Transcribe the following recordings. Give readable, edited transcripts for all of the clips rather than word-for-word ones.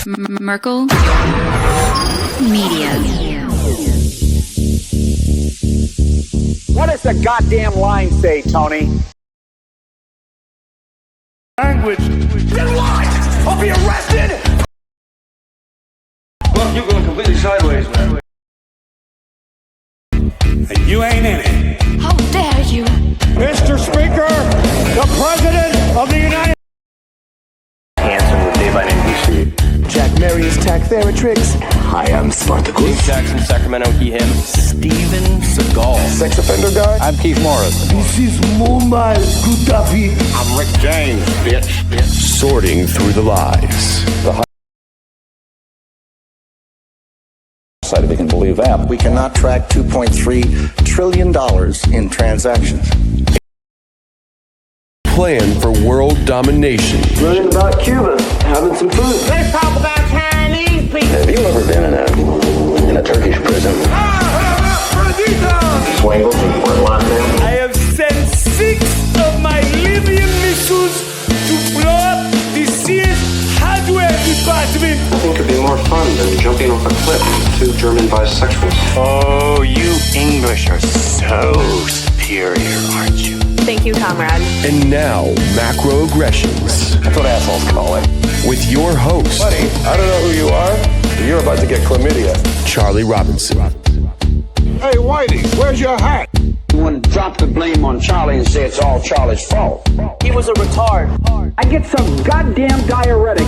Merkel Media. What does the goddamn line say, Tony? Language. Then what? I'll be arrested? Well, you're going completely sideways, man. And you ain't in it. How dare you? Mr. Speaker, the President of the United Hanson with Daylight NBC. Jack Marius Tack Theratrix. Hi, I'm Spartacus. Jackson, Sacramento, he, him. Steven Seagal. Sex offender guy. I'm Keith Morris. This is Mumbai Gudafi. I'm Rick James, bitch. Sorting through the lies. If we can believe that. We cannot track $2.3 trillion in transactions. Plan for world domination. Learning about Cuba, having some food. Let's talk about Chinese people. Have you ever been in a Turkish prison? Swangles in Fort Lauderdale. I have sent 6 of my Libyan missiles to blow up the Sears hardware department. Nothing could be more fun than jumping off a cliff with 2 German bisexuals. Oh, you English are so superior, aren't you? Thank you, comrade. And now, macroaggressions. That's what assholes call it. With your host, Buddy, I don't know who you are, but you're about to get chlamydia. Charlie Robinson. Hey, Whitey, where's your hat? You want to drop the blame on Charlie and say it's all Charlie's fault. He was a retard. I get some goddamn diuretic.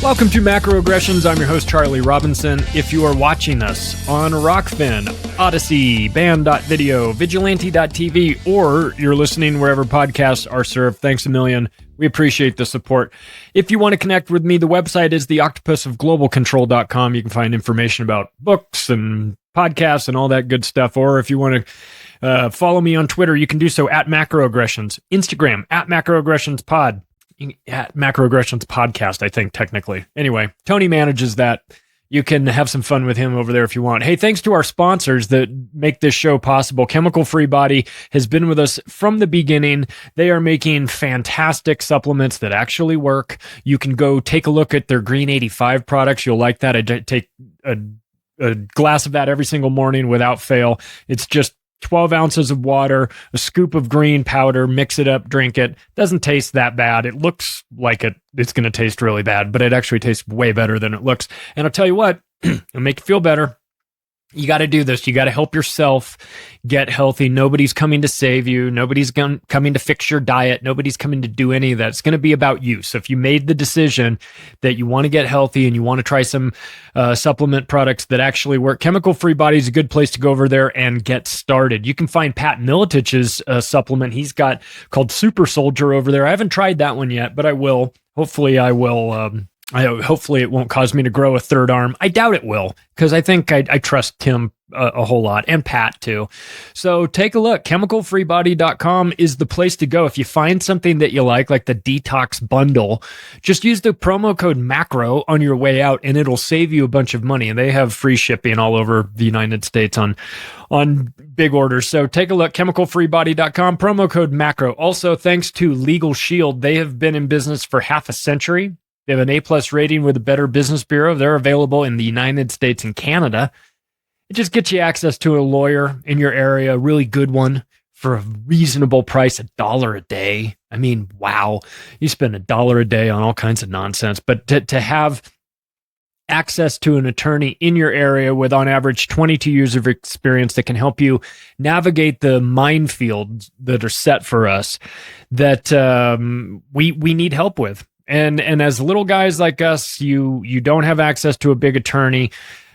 Welcome to Macroaggressions. I'm your host, Charlie Robinson. If you are watching us on Rockfin, Odyssey, Band.video, Vigilante.tv, or you're listening wherever podcasts are served, thanks a million. We appreciate the support. If you want to connect with me, the website is theoctopusofglobalcontrol.com. You can find information about books and podcasts and all that good stuff. Or if you want to follow me on Twitter, you can do so at Macroaggressions. Instagram, at Macroaggressionspod. At Macroaggressions Podcast, I think, technically. Anyway, Tony manages that. You can have some fun with him over there if you want. Hey, thanks to our sponsors that make this show possible. Chemical Free Body has been with us from the beginning. They are making fantastic supplements that actually work. You can go take a look at their Green 85 products. You'll like that. I take a glass of that every single morning without fail. It's just 12 ounces of water, a scoop of green powder, mix it up, drink it. Doesn't taste that bad. It looks like it's going to taste really bad, but it actually tastes way better than it looks. And I'll tell you what, it'll make you feel better. You got to do this. You got to help yourself get healthy. Nobody's coming to save you. Nobody's coming to fix your diet. Nobody's coming to do any of that. It's going to be about you. So if you made the decision that you want to get healthy and you want to try some supplement products that actually work, Chemical Free Body is a good place to go over there and get started. You can find Pat Militich's supplement he's got called Super Soldier over there. I haven't tried that one yet, but I will. Hopefully I will. Hopefully it won't cause me to grow a third arm. I doubt it will, because I think I trust Tim a whole lot, and Pat too. So take a look. ChemicalFreeBody.com is the place to go. If you find something that you like the Detox Bundle, just use the promo code MACRO on your way out, and it'll save you a bunch of money. And they have free shipping all over the United States on big orders. So take a look, ChemicalFreeBody.com, promo code MACRO. Also, thanks to Legal Shield, they have been in business for half a century. They have an A+ rating with the Better Business Bureau. They're available in the United States and Canada. It just gets you access to a lawyer in your area, a really good one for a reasonable price, $1 a day. I mean, wow. You spend $1 a day on all kinds of nonsense. But to have access to an attorney in your area with, on average, 22 years of experience that can help you navigate the minefields that are set for us that we need help with. And as little guys like us, you don't have access to a big attorney,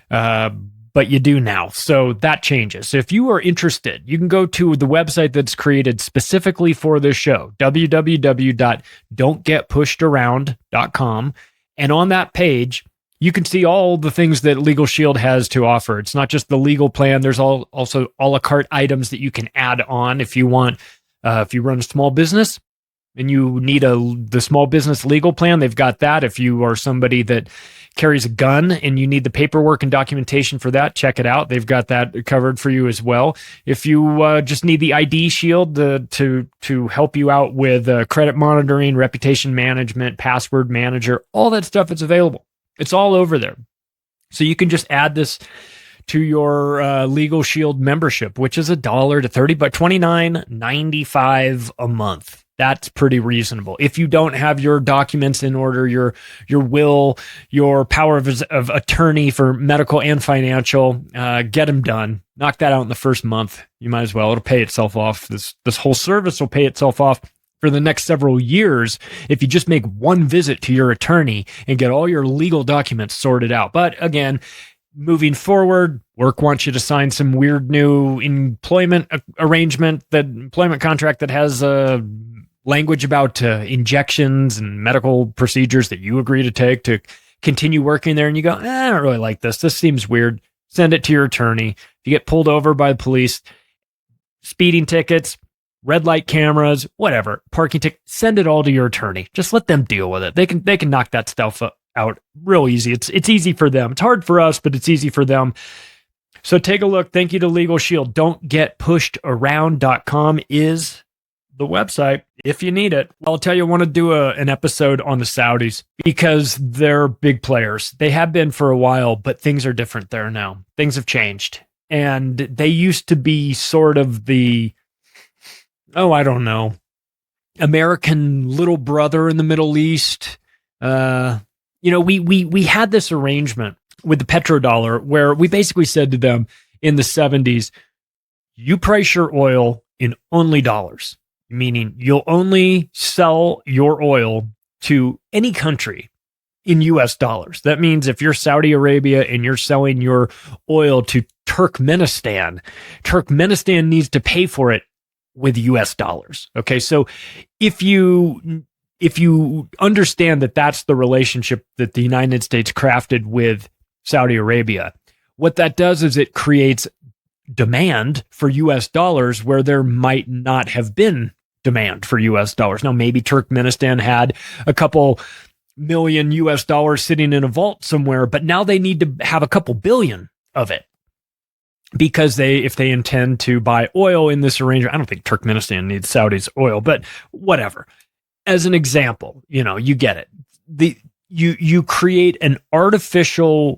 but you do now. So that changes. So if you are interested, you can go to the website that's created specifically for this show, www.don'tgetpushedaround.com. And on that page, you can see all the things that Legal Shield has to offer. It's not just the legal plan. There's also a la carte items that you can add on if you want. If you run a small business, and you need the small business legal plan, they've got that. If you are somebody that carries a gun and you need the paperwork and documentation for that, check it out. They've got that covered for you as well. If you just need the ID shield to help you out with credit monitoring, reputation management, password manager, all that stuff is available. It's all over there. So you can just add this to your Legal Shield membership, which is $1 to $30, but $29.95 a month. That's pretty reasonable. If you don't have your documents in order, your will, your power of attorney for medical and financial, get them done. Knock that out in the first month. You might as well. It'll pay itself off. This whole service will pay itself off for the next several years if you just make one visit to your attorney and get all your legal documents sorted out. But again, moving forward, work wants you to sign some weird new employment contract that has language about injections and medical procedures that you agree to take to continue working there. And you go, I don't really like this. This seems weird. Send it to your attorney. If you get pulled over by the police, speeding tickets, red light cameras, whatever, parking ticket, send it all to your attorney. Just let them deal with it. They can knock that stuff out real easy. It's easy for them. It's hard for us, but it's easy for them. So take a look. Thank you to Legal Shield. Don'tGetPushedAround.com is the website if you need it. I'll tell you, I want to do an episode on the Saudis because they're big players. They have been for a while, but things are different there now. Things have changed. And they used to be sort of the, I don't know, American little brother in the Middle East. We had this arrangement with the petrodollar where we basically said to them in the 70s, you price your oil in only dollars, meaning you'll only sell your oil to any country in US dollars. That means if you're Saudi Arabia and you're selling your oil to Turkmenistan needs to pay for it with US dollars. Okay. So if you understand that that's the relationship that the United States crafted with Saudi Arabia, what that does is it creates demand for US dollars where there might not have been demand for US dollars. Now, maybe Turkmenistan had a couple million US dollars sitting in a vault somewhere, but now they need to have a couple billion of it. Because if they intend to buy oil in this arrangement, I don't think Turkmenistan needs Saudi's oil, but whatever. As an example, you get it. You create an artificial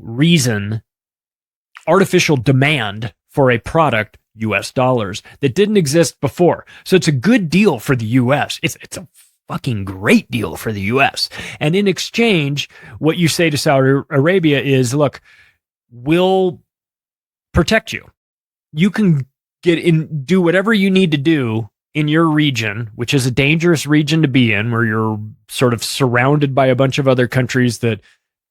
demand for a product, US dollars, that didn't exist before. So it's a good deal for the US. It's a fucking great deal for the US. And in exchange, what you say to Saudi Arabia is, look, we'll protect you. You can do whatever you need to do in your region, which is a dangerous region to be in, where you're sort of surrounded by a bunch of other countries that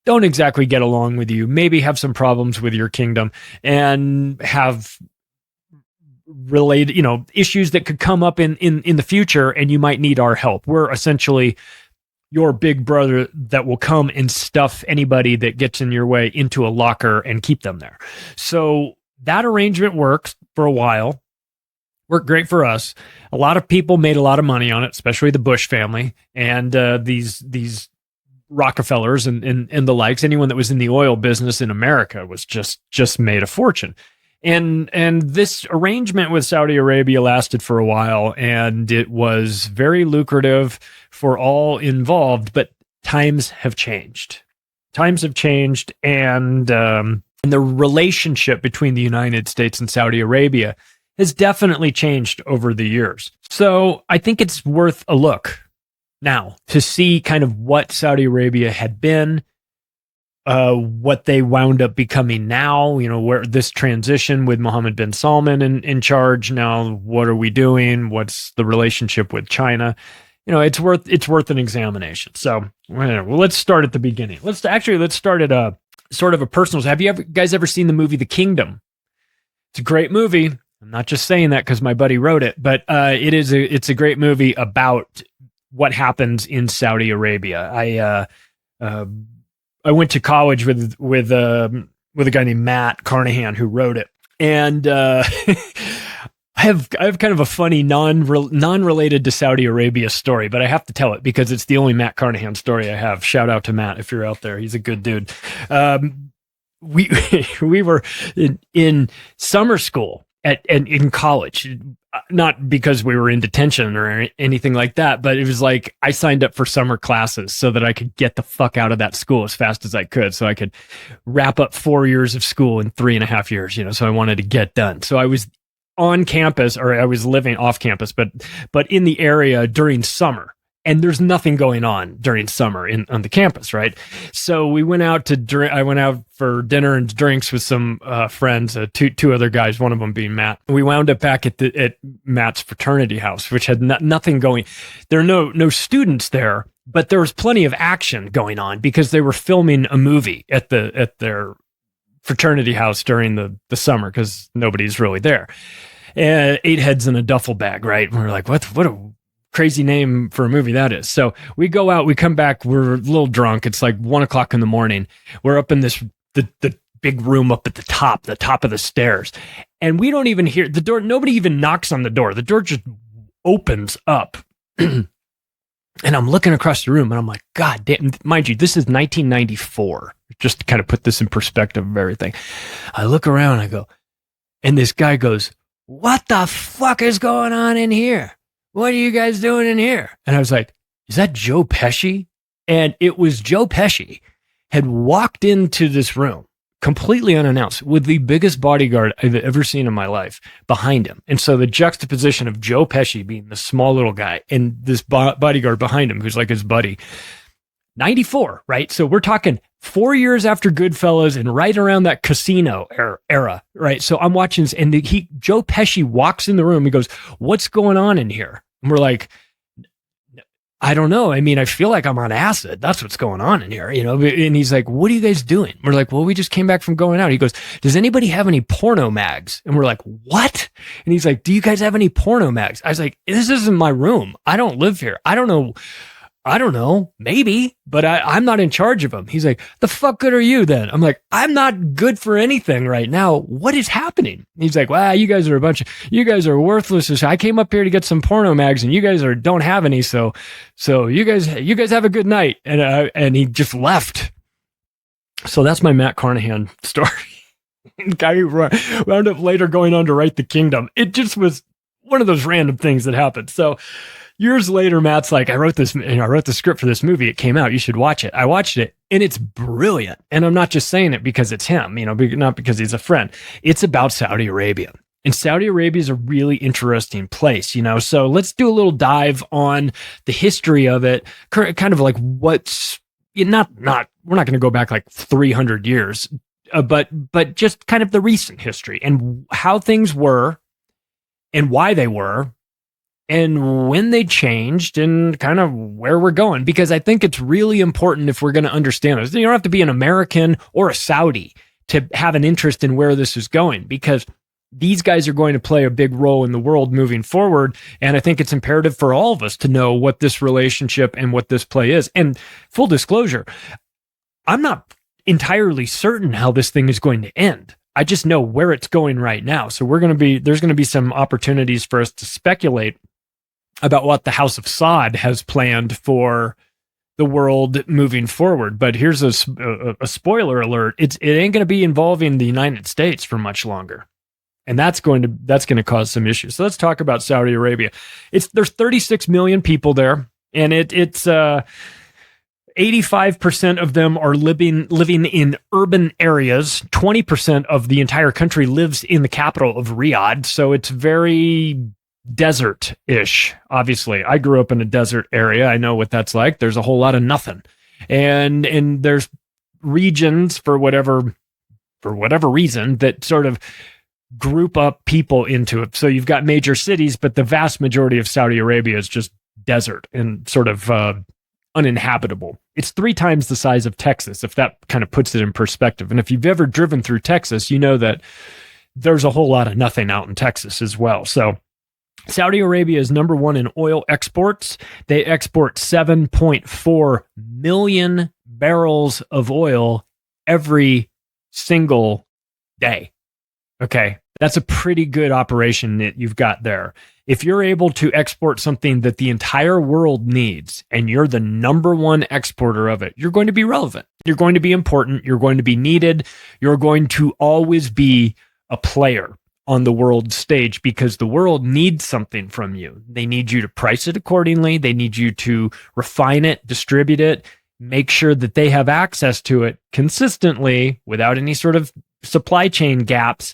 don't exactly get along with you, maybe have some problems with your kingdom, and have related, issues that could come up in the future, and you might need our help. We're essentially your big brother that will come and stuff anybody that gets in your way into a locker and keep them there. So that arrangement worked for a while, worked great for us. A lot of people made a lot of money on it, especially the Bush family and these Rockefellers and the likes. Anyone that was in the oil business in America was just made a fortune. And this arrangement with Saudi Arabia lasted for a while, and it was very lucrative for all involved, but times have changed. And the relationship between the United States and Saudi Arabia has definitely changed over the years. So I think it's worth a look now to see kind of what Saudi Arabia had been, what they wound up becoming now, where this transition with Mohammed bin Salman in charge. Now, what are we doing? What's the relationship with China? It's worth an examination. So let's start at the beginning. Let's start at a sort of a personal. Have you guys ever seen the movie The Kingdom? It's a great movie. I'm not just saying that because my buddy wrote it, but it's a great movie about what happens in Saudi Arabia. I went to college with a guy named Matt Carnahan who wrote it, and I have kind of a funny non-related to Saudi Arabia story, but I have to tell it because it's the only Matt Carnahan story I have. Shout out to Matt if you're out there. He's a good dude. We were in summer school and in college, not because we were in detention or anything like that, but it was like I signed up for summer classes so that I could get the fuck out of that school as fast as I could, so I could wrap up 4 years of school in 3.5 years. So I wanted to get done. So I was on campus, or I was living off campus, but in the area during summer. And there's nothing going on during summer on the campus, right? So we went out to drink. I went out for dinner and drinks with some friends, two other guys, one of them being Matt. We wound up back at Matt's fraternity house, which had nothing going. There are no students there, but there was plenty of action going on because they were filming a movie at their fraternity house during the summer because nobody's really there. 8 heads in a duffel bag, right? And we're like, what a crazy name for a movie that is. So we go out, we come back, we're a little drunk. It's like 1:00 in the morning. We're up in the big room up at the top of the stairs. And we don't even hear the door. Nobody even knocks on the door. The door just opens up. And I'm looking across the room and I'm like, God damn, mind you, this is 1994. Just to kind of put this in perspective of everything. I look around, I go, and this guy goes, what the fuck is going on in here? What are you guys doing in here? And I was like, is that Joe Pesci? And it was Joe Pesci had walked into this room completely unannounced with the biggest bodyguard I've ever seen in my life behind him. And so the juxtaposition of Joe Pesci being the small little guy and this bodyguard behind him, who's like his buddy, 94, right? So we're talking 4 years after Goodfellas and right around that casino era, right? So I'm watching this and Joe Pesci walks in the room. He goes, what's going on in here? And we're like, I don't know. I mean, I feel like I'm on acid. That's what's going on in here, And he's like, what are you guys doing? We're like, well, we just came back from going out. He goes, does anybody have any porno mags? And we're like, what? And he's like, do you guys have any porno mags? I was like, this isn't my room. I don't live here. I don't know, maybe, but I'm not in charge of them. He's like, the fuck good are you then? I'm like, I'm not good for anything right now. What is happening? He's like, well, you guys are worthless. I came up here to get some porno mags and you guys don't have any. So you guys have a good night. And he just left. So that's my Matt Carnahan story. Guy who wound up later going on to write The Kingdom. It just was one of those random things that happened. So years later, Matt's like, I wrote the script for this movie. It came out. You should watch it. I watched it and it's brilliant. And I'm not just saying it because it's him, not because he's a friend. It's about Saudi Arabia. And Saudi Arabia is a really interesting place, So let's do a little dive on the history of it. Kind of like what's we're not going to go back like 300 years, but just kind of the recent history and how things were and why they were. And when they changed and kind of where we're going, because I think it's really important if we're going to understand this. You don't have to be an American or a Saudi to have an interest in where this is going, because these guys are going to play a big role in the world moving forward. And I think it's imperative for all of us to know what this relationship and what this play is. And full disclosure, I'm not entirely certain how this thing is going to end. I just know where it's going right now. So there's going to be some opportunities for us to speculate about what the House of Saud has planned for the world moving forward. But here's a spoiler alert. It ain't going to be involving the United States for much longer. And that's going to cause some issues. So let's talk about Saudi Arabia. There's 36 million people there, and it's 85% of them are living in urban areas. 20% of the entire country lives in the capital of Riyadh. So it's very desert-ish. Obviously, I grew up in a desert area. I know what that's like. There's a whole lot of nothing, and there's regions for whatever reason that sort of group up people into it. So you've got major cities, but the vast majority of Saudi Arabia is just desert and sort of uninhabitable. It's 3 times the size of Texas, if that kind of puts it in perspective. And if you've ever driven through Texas, you know that there's a whole lot of nothing out in Texas as well. So Saudi Arabia is number 1 in oil exports. They export 7.4 million barrels of oil every single day. Okay. That's a pretty good operation that you've got there. If you're able to export something that the entire world needs and you're the number one exporter of it, you're going to be relevant. You're going to be important. You're going to be needed. You're going to always be a player on the world stage because the world needs something from you. They need you to price it accordingly. They need you to refine it, distribute it, make sure that they have access to it consistently without any sort of supply chain gaps,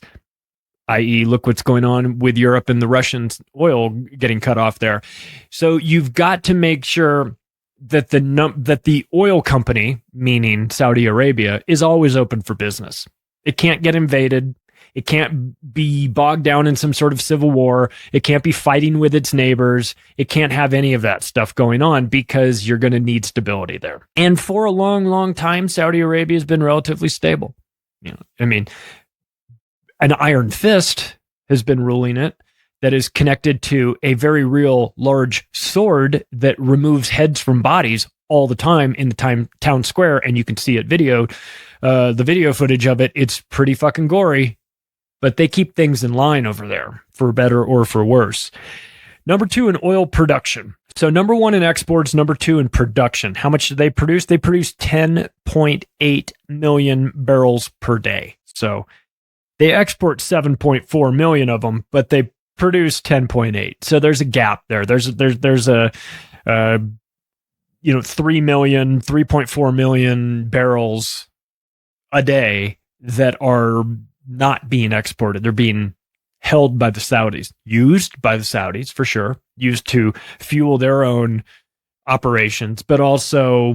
i.e. look what's going on with Europe and the Russian oil getting cut off there. So you've got to make sure that the oil company, meaning Saudi Arabia, is always open for business. It can't get invaded. It can't be bogged down in some sort of civil war. It can't be fighting with its neighbors. It can't have any of that stuff going on because you're going to need stability there. And for a long, long time, Saudi Arabia has been relatively stable. An iron fist has been ruling it that is connected to a very real large sword that removes heads from bodies all the time in the town square. And you can see it the video footage of it. It's pretty fucking gory, but they keep things in line over there for better or for worse. Number 2 in oil production. So number 1 in exports, number 2 in production. How much do they produce? They produce 10.8 million barrels per day. So they export 7.4 million of them, but they produce 10.8. So there's a gap there. There's a 3.4 million barrels a day that are not being exported. They're being held by the Saudis, used by the Saudis for sure, used to fuel their own operations, but also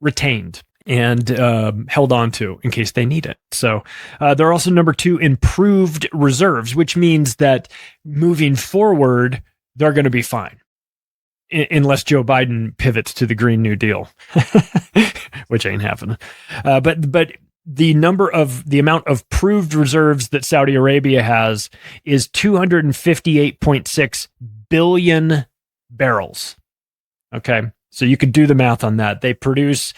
retained and held on to in case they need it. So they're also number 2 in proved reserves, which means that moving forward, they're going to be fine. Unless Joe Biden pivots to the Green New Deal, which ain't happening. But the amount of proved reserves that Saudi Arabia has is 258.6 billion barrels. Okay. So you could do the math on that. They produce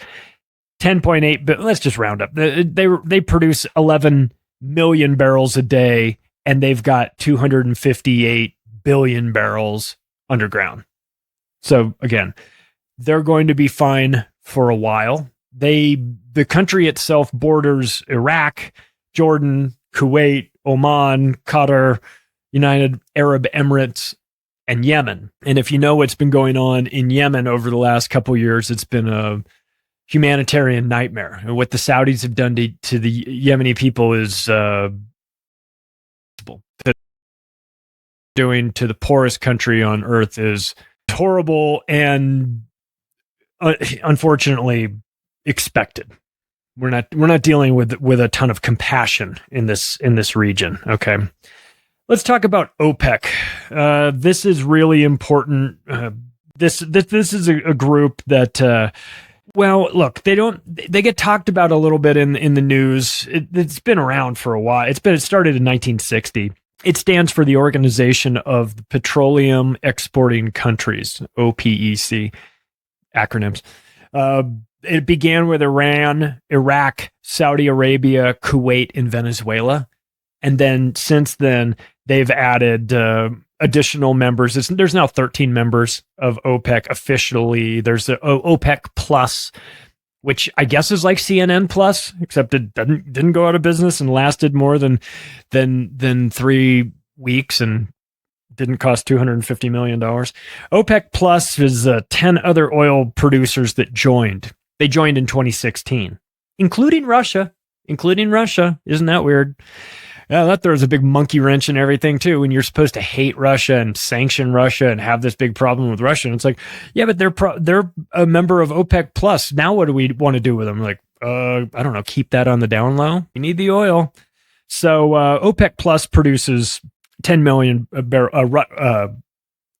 10.8, but let's just round up. They produce 11 million barrels a day, and they've got 258 billion barrels underground. So again, they're going to be fine for a while. The country itself borders Iraq, Jordan, Kuwait, Oman, Qatar, United Arab Emirates, and Yemen. And if you know what's been going on in Yemen over the last couple of years, it's been a humanitarian nightmare. And what the Saudis have done to the Yemeni people is doing to the poorest country on earth is horrible and unfortunately expected. We're not dealing with a ton of compassion in this region. Okay, let's talk about OPEC. This is really important. This is a group that. Well, look, they get talked about a little bit in the news. It's been around for a while. It started in 1960. It stands for the Organization of the Petroleum Exporting Countries, OPEC acronyms. It began with Iran, Iraq, Saudi Arabia, Kuwait, and Venezuela. And then since then, they've added additional members. There's now 13 members of OPEC officially. There's a OPEC Plus, which I guess is like CNN Plus, except it didn't go out of business and lasted more than 3 weeks and didn't cost $250 million. OPEC Plus is 10 other oil producers that joined. They joined in 2016, including Russia. Isn't that weird? Yeah, that throws a big monkey wrench in everything too. When you're supposed to hate Russia and sanction Russia and have this big problem with Russia, and it's like, yeah, but they're a member of OPEC Plus. Now, what do we want to do with them? Like, I don't know, keep that on the down low. You need the oil. So OPEC Plus produces 10 million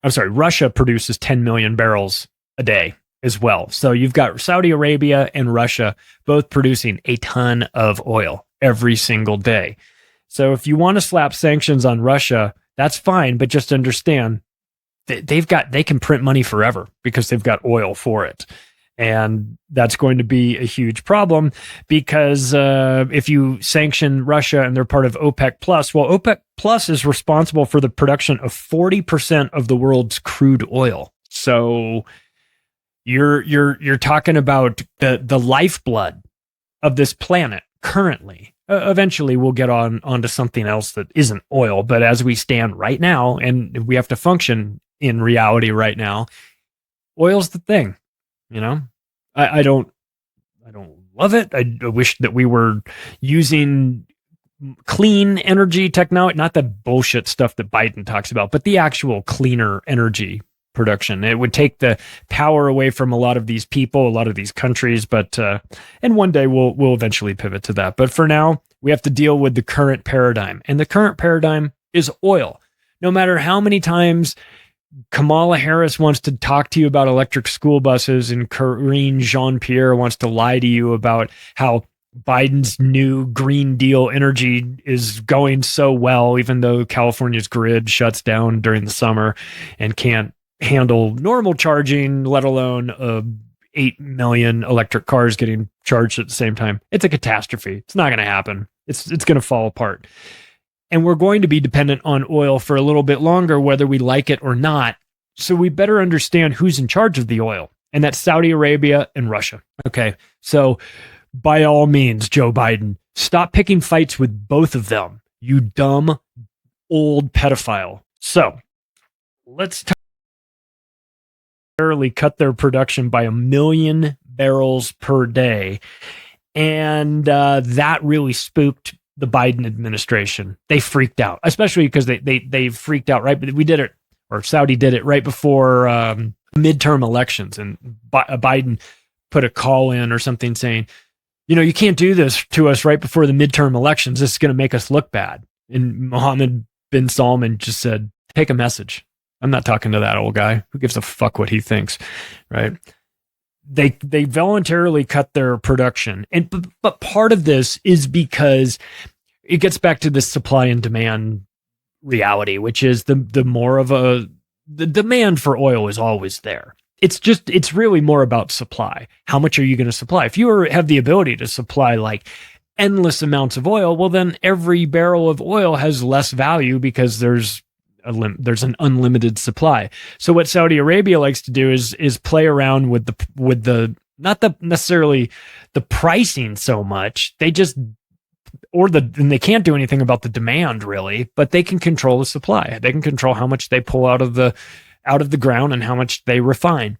Russia produces 10 million barrels a day as well. So you've got Saudi Arabia and Russia both producing a ton of oil every single day. So if you want to slap sanctions on Russia, that's fine, but just understand they can print money forever because they've got oil for it. And that's going to be a huge problem because if you sanction Russia and they're part of OPEC Plus, well, OPEC Plus is responsible for the production of 40% of the world's crude oil. So you're talking about the lifeblood of this planet currently. Eventually, we'll get onto something else that isn't oil. But as we stand right now, and we have to function in reality right now, oil's the thing. You know, I don't love it. I wish that we were using clean energy technology, not the bullshit stuff that Biden talks about, but the actual cleaner energy production. It would take the power away from a lot of these people, a lot of these countries, but and one day we'll eventually pivot to that. But for now, we have to deal with the current paradigm, and the current paradigm is oil. No matter how many times Kamala Harris wants to talk to you about electric school buses, and Karine Jean-Pierre wants to lie to you about how Biden's new Green Deal energy is going so well, even though California's grid shuts down during the summer and can't handle normal charging, let alone 8 million electric cars getting charged at the same time. It's a catastrophe. It's not going to happen. It's going to fall apart. And we're going to be dependent on oil for a little bit longer, whether we like it or not. So we better understand who's in charge of the oil, and that's Saudi Arabia and Russia. Okay, so by all means, Joe Biden, stop picking fights with both of them, you dumb old pedophile. So let's cut their production by 1 million barrels per day. And that really spooked the Biden administration. They freaked out, especially because they freaked out, right? But we did it, or Saudi did it right before midterm elections. And Biden put a call in or something saying, you know, you can't do this to us right before the midterm elections. This is going to make us look bad. And Mohammed bin Salman just said, take a message. I'm not talking to that old guy. Who gives a fuck what he thinks, right? They voluntarily cut their production. But part of this is because it gets back to the supply and demand reality, which is the demand for oil is always there. It's really more about supply. How much are you going to supply? If you have the ability to supply like endless amounts of oil, well, then every barrel of oil has less value because there's an unlimited supply. So what Saudi Arabia likes to do is play around with the not necessarily the pricing so much. They they can't do anything about the demand really, but they can control the supply. They can control how much they pull out of the ground and how much they refine.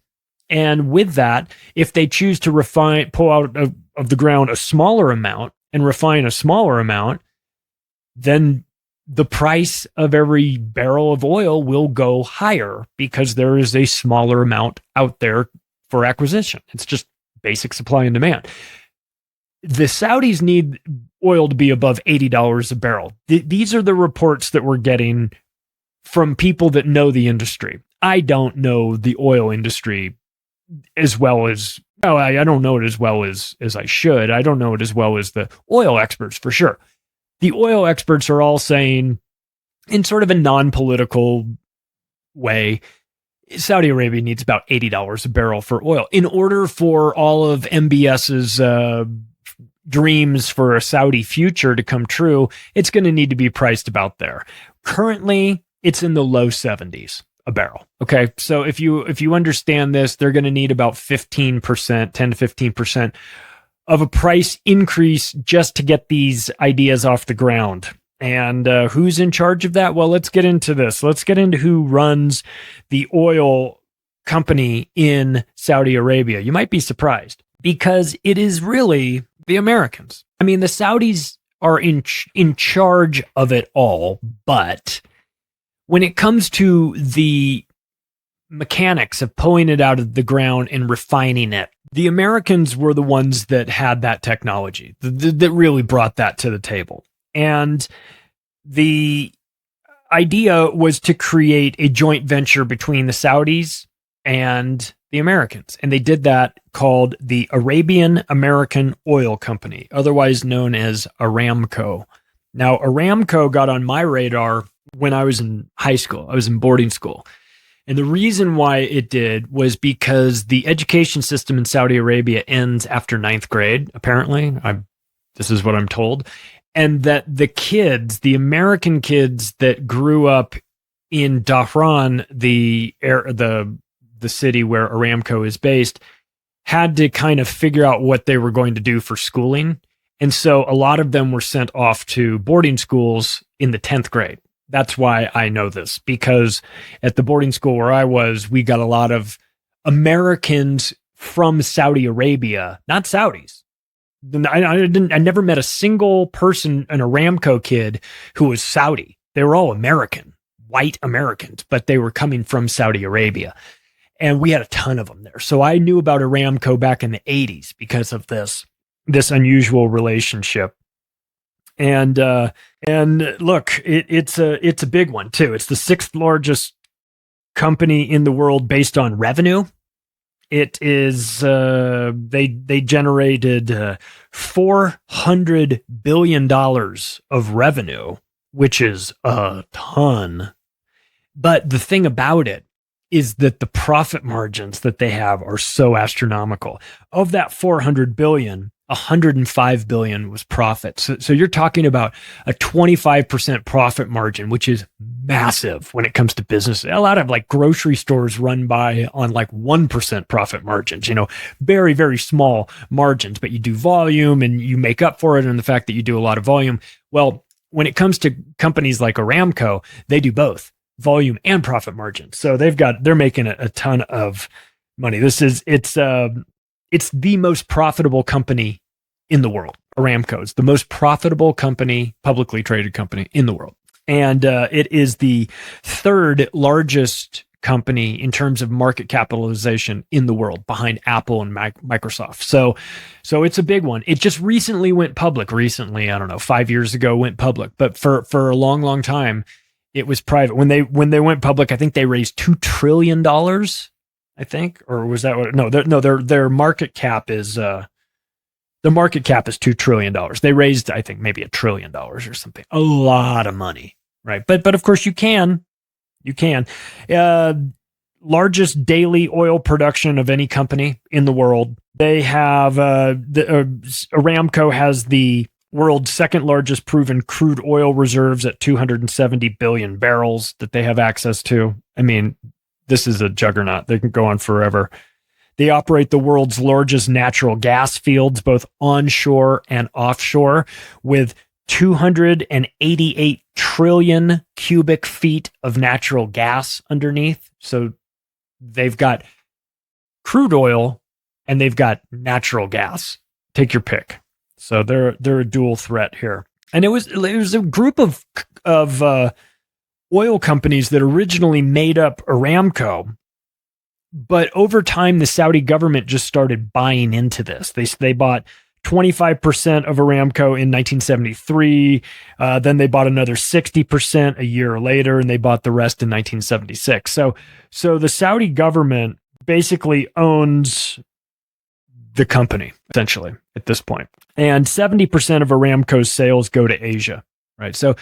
And with that, if they choose to pull out of the ground a smaller amount and refine a smaller amount, then the price of every barrel of oil will go higher because there is a smaller amount out there for acquisition. It's just basic supply and demand. The Saudis need oil to be above $80 a barrel. These are the reports that we're getting from people that know the industry. I don't know the oil industry as well as, I don't know it as well as I should. I don't know it as well as the oil experts for sure. The oil experts are all saying, in sort of a non-political way, Saudi Arabia needs about $80 a barrel for oil. In order for all of MBS's dreams for a Saudi future to come true, it's going to need to be priced about there. Currently, it's in the low 70s a barrel. Okay, so if you understand this, they're going to need about 15%, 10 to 15% of a price increase just to get these ideas off the ground. And who's in charge of that? Well, let's get into this. Let's get into who runs the oil company in Saudi Arabia. You might be surprised because it is really the Americans. I mean, the Saudis are in charge of it all, but when it comes to the mechanics of pulling it out of the ground and refining it, the Americans were the ones that had that technology, that really brought that to the table. And the idea was to create a joint venture between the Saudis and the Americans. And they did that, called the Arabian American Oil Company, otherwise known as Aramco. Now, Aramco got on my radar when I was in high school. I was in boarding school. And the reason why it did was because the education system in Saudi Arabia ends after 9th grade, apparently. This is what I'm told. And that the American kids that grew up in Dhahran, the city where Aramco is based, had to kind of figure out what they were going to do for schooling. And so a lot of them were sent off to boarding schools in the 10th grade. That's why I know this, because at the boarding school where I was, we got a lot of Americans from Saudi Arabia, not Saudis. I never met a single person, an Aramco kid, who was Saudi. They were all American, white Americans, but they were coming from Saudi Arabia. And we had a ton of them there. So I knew about Aramco back in the 80s because of this unusual relationship. And look, it's a big one too. It's the 6th largest company in the world based on revenue. It is they generated $400 billion of revenue, which is a ton. But the thing about it is that the profit margins that they have are so astronomical. Of that 400 billion, 105 billion was profit. So you're talking about a 25% profit margin, which is massive when it comes to business. A lot of like grocery stores run on like 1% profit margins, very, very small margins, but you do volume and you make up for it in the fact that you do a lot of volume. Well, when it comes to companies like Aramco, they do both volume and profit margin. So they're making a ton of money. It's the most profitable company in the world. Aramco is the most profitable company, publicly traded company in the world. And it is the 3rd largest company in terms of market capitalization in the world, behind Apple and Microsoft. So it's a big one. It just recently went public. I don't know, 5 years ago went public. But for a long, long time, it was private. When they went public, I think they raised $2 trillion. I think, or was that what? No, their market cap is $2 trillion. They raised, I think, maybe $1 trillion or something. A lot of money, right? But of course you can. Largest daily oil production of any company in the world. They have Aramco has the world's 2nd largest proven crude oil reserves at 270 billion barrels that they have access to. I mean, this is a juggernaut. They can go on forever. They operate the world's largest natural gas fields, both onshore and offshore, with 288 trillion cubic feet of natural gas underneath. So they've got crude oil and they've got natural gas. Take your pick. So they're a dual threat here. And it was a group of oil companies that originally made up Aramco, but over time the Saudi government just started buying into this. They bought 25% of Aramco in 1973. Then they bought another 60% a year later, and they bought the rest in 1976. So the Saudi government basically owns the company, essentially, at this point. And 70% of Aramco's sales go to Asia. Right. So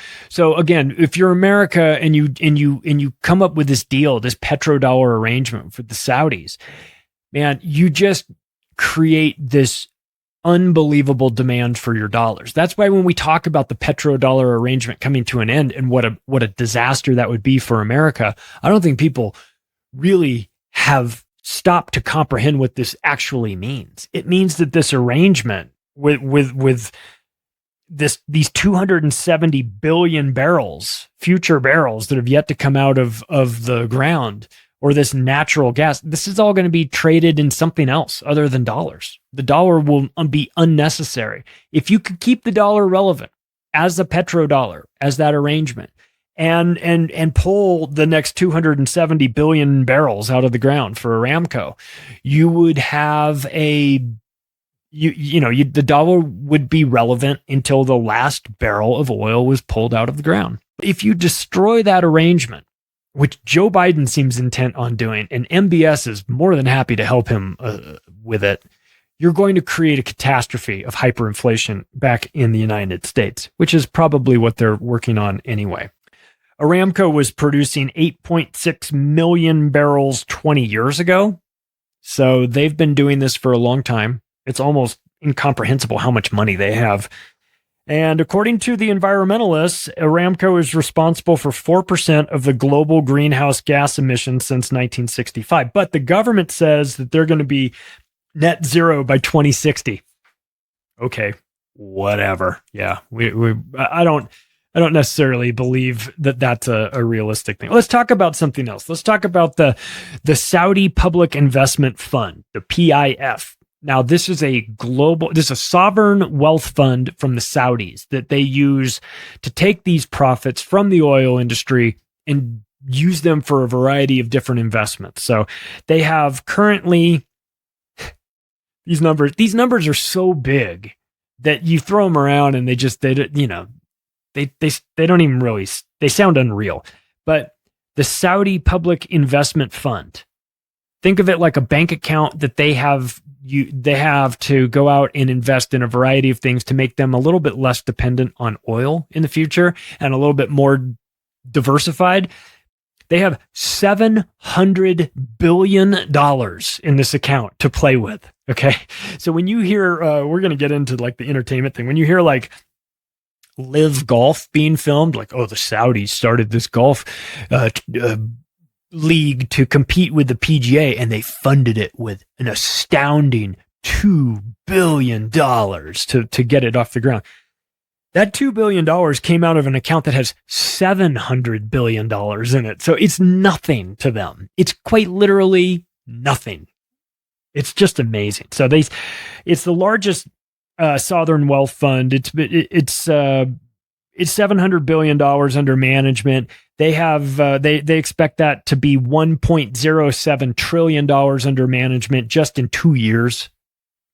again, if you're America and you come up with this deal, this petrodollar arrangement for the Saudis, man, you just create this unbelievable demand for your dollars. That's why when we talk about the petrodollar arrangement coming to an end and what a disaster that would be for America, I don't think people really have stopped to comprehend what this actually means. It means that this arrangement with these 270 billion barrels, future barrels that have yet to come out of the ground, or this natural gas, this is all going to be traded in something else other than dollars. The dollar will be unnecessary. If you could keep the dollar relevant as a petrodollar, as that arrangement, and pull the next 270 billion barrels out of the ground for Aramco, you would have the dollar would be relevant until the last barrel of oil was pulled out of the ground. If you destroy that arrangement, which Joe Biden seems intent on doing, and MBS is more than happy to help him with it, you're going to create a catastrophe of hyperinflation back in the United States, which is probably what they're working on anyway. Aramco was producing 8.6 million barrels 20 years ago. So they've been doing this for a long time. It's almost incomprehensible how much money they have. And according to the environmentalists, Aramco is responsible for 4% of the global greenhouse gas emissions since 1965. But the government says that they're going to be net zero by 2060. Okay, whatever. Yeah, I don't necessarily believe that that's a realistic thing. Let's talk about something else. Let's talk about the Saudi Public Investment Fund, the PIF. Now, this is a sovereign wealth fund from the Saudis that they use to take these profits from the oil industry and use them for a variety of different investments. So they have currently these numbers are so big that you throw them around and they don't even really, they sound unreal. But the Saudi Public Investment Fund, think of it like a bank account that they have to go out and invest in a variety of things to make them a little bit less dependent on oil in the future and a little bit more diversified. They have $700 billion in this account to play with. Okay. So when you hear, we're going to get into like the entertainment thing. When you hear like Live Golf being filmed, like, oh, the Saudis started this golf league to compete with the PGA and they funded it with an astounding $2 billion to get it off the ground. That $2 billion came out of an account that has $700 billion in it. So it's nothing to them. It's quite literally nothing. It's just amazing. So it's the largest sovereign wealth fund. It's $700 billion under management. They have they expect that to be $1.07 trillion under management just in 2 years.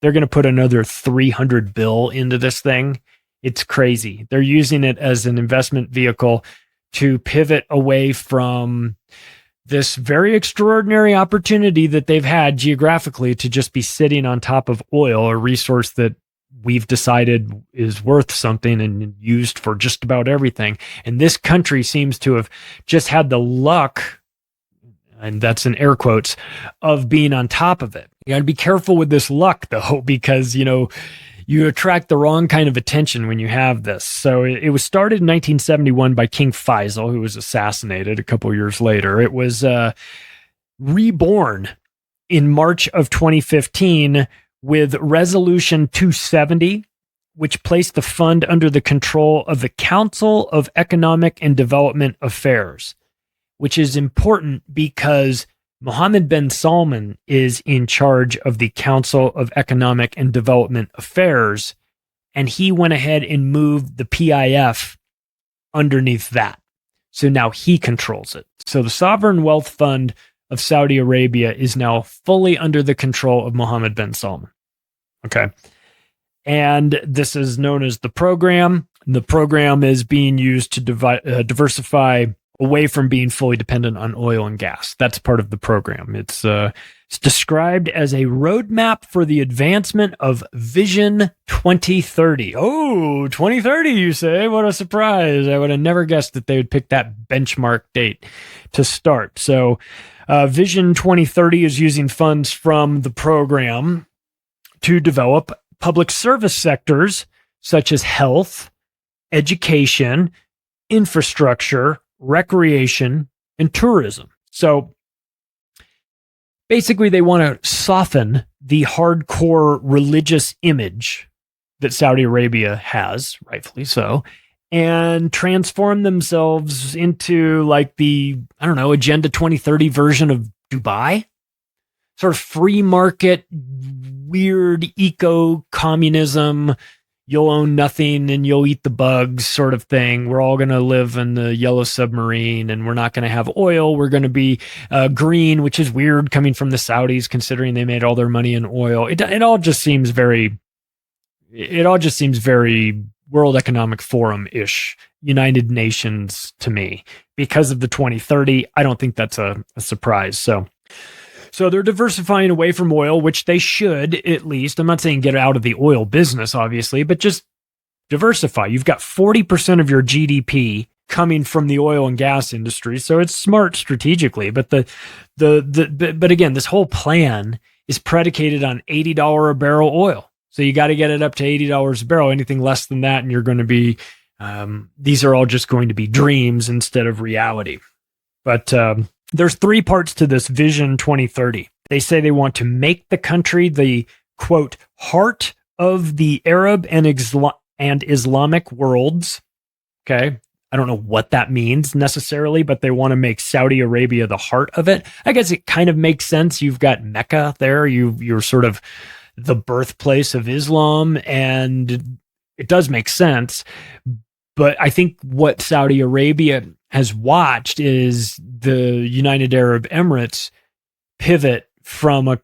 They're going to put another $300 billion into this thing. It's crazy. They're using it as an investment vehicle to pivot away from this very extraordinary opportunity that they've had geographically to just be sitting on top of oil, a resource that we've decided is worth something and used for just about everything. And this country seems to have just had the luck, and that's in air quotes, of being on top of it. You got to be careful with this luck, though, because, you attract the wrong kind of attention when you have this. So it was started in 1971 by King Faisal, who was assassinated a couple of years later. It was reborn in March of 2015 with Resolution 270, which placed the fund under the control of the Council of Economic and Development Affairs, which is important because Mohammed bin Salman is in charge of the Council of Economic and Development Affairs, and he went ahead and moved the PIF underneath that. So now he controls it. So the Sovereign Wealth Fund of Saudi Arabia is now fully under the control of Mohammed bin Salman. Okay. And this is known as the program. The program is being used to diversify away from being fully dependent on oil and gas. That's part of the program. It's described as a roadmap for the advancement of Vision 2030. Oh, 2030, you say? What a surprise. I would have never guessed that they would pick that benchmark date to start. So Vision 2030 is using funds from the program to develop public service sectors such as health, education, infrastructure, recreation, and tourism. So basically, they want to soften the hardcore religious image that Saudi Arabia has, rightfully so, and transform themselves into like the, Agenda 2030 version of Dubai. Sort of free market, weird eco-communism, you'll own nothing and you'll eat the bugs sort of thing. We're all going to live in the yellow submarine and we're not going to have oil. We're going to be green, which is weird coming from the Saudis, considering they made all their money in oil. It all just seems very World Economic Forum-ish, United Nations to me. Because of the 2030, I don't think that's a surprise. So they're diversifying away from oil, which they should, at least. I'm not saying get out of the oil business, obviously, but just diversify. You've got 40% of your GDP coming from the oil and gas industry. So it's smart strategically, but but again, this whole plan is predicated on $80 a barrel oil. So you got to get it up to $80 a barrel. Anything less than that, and you're going to be, these are all just going to be dreams instead of reality. But there's 3 parts to this Vision 2030. They say they want to make the country the, quote, heart of the Arab and Islamic worlds. Okay. I don't know what that means necessarily, but they want to make Saudi Arabia the heart of it. I guess it kind of makes sense. You've got Mecca there. You're sort of the birthplace of Islam, and it does make sense. But I think what Saudi Arabia has watched is the United Arab Emirates pivot from a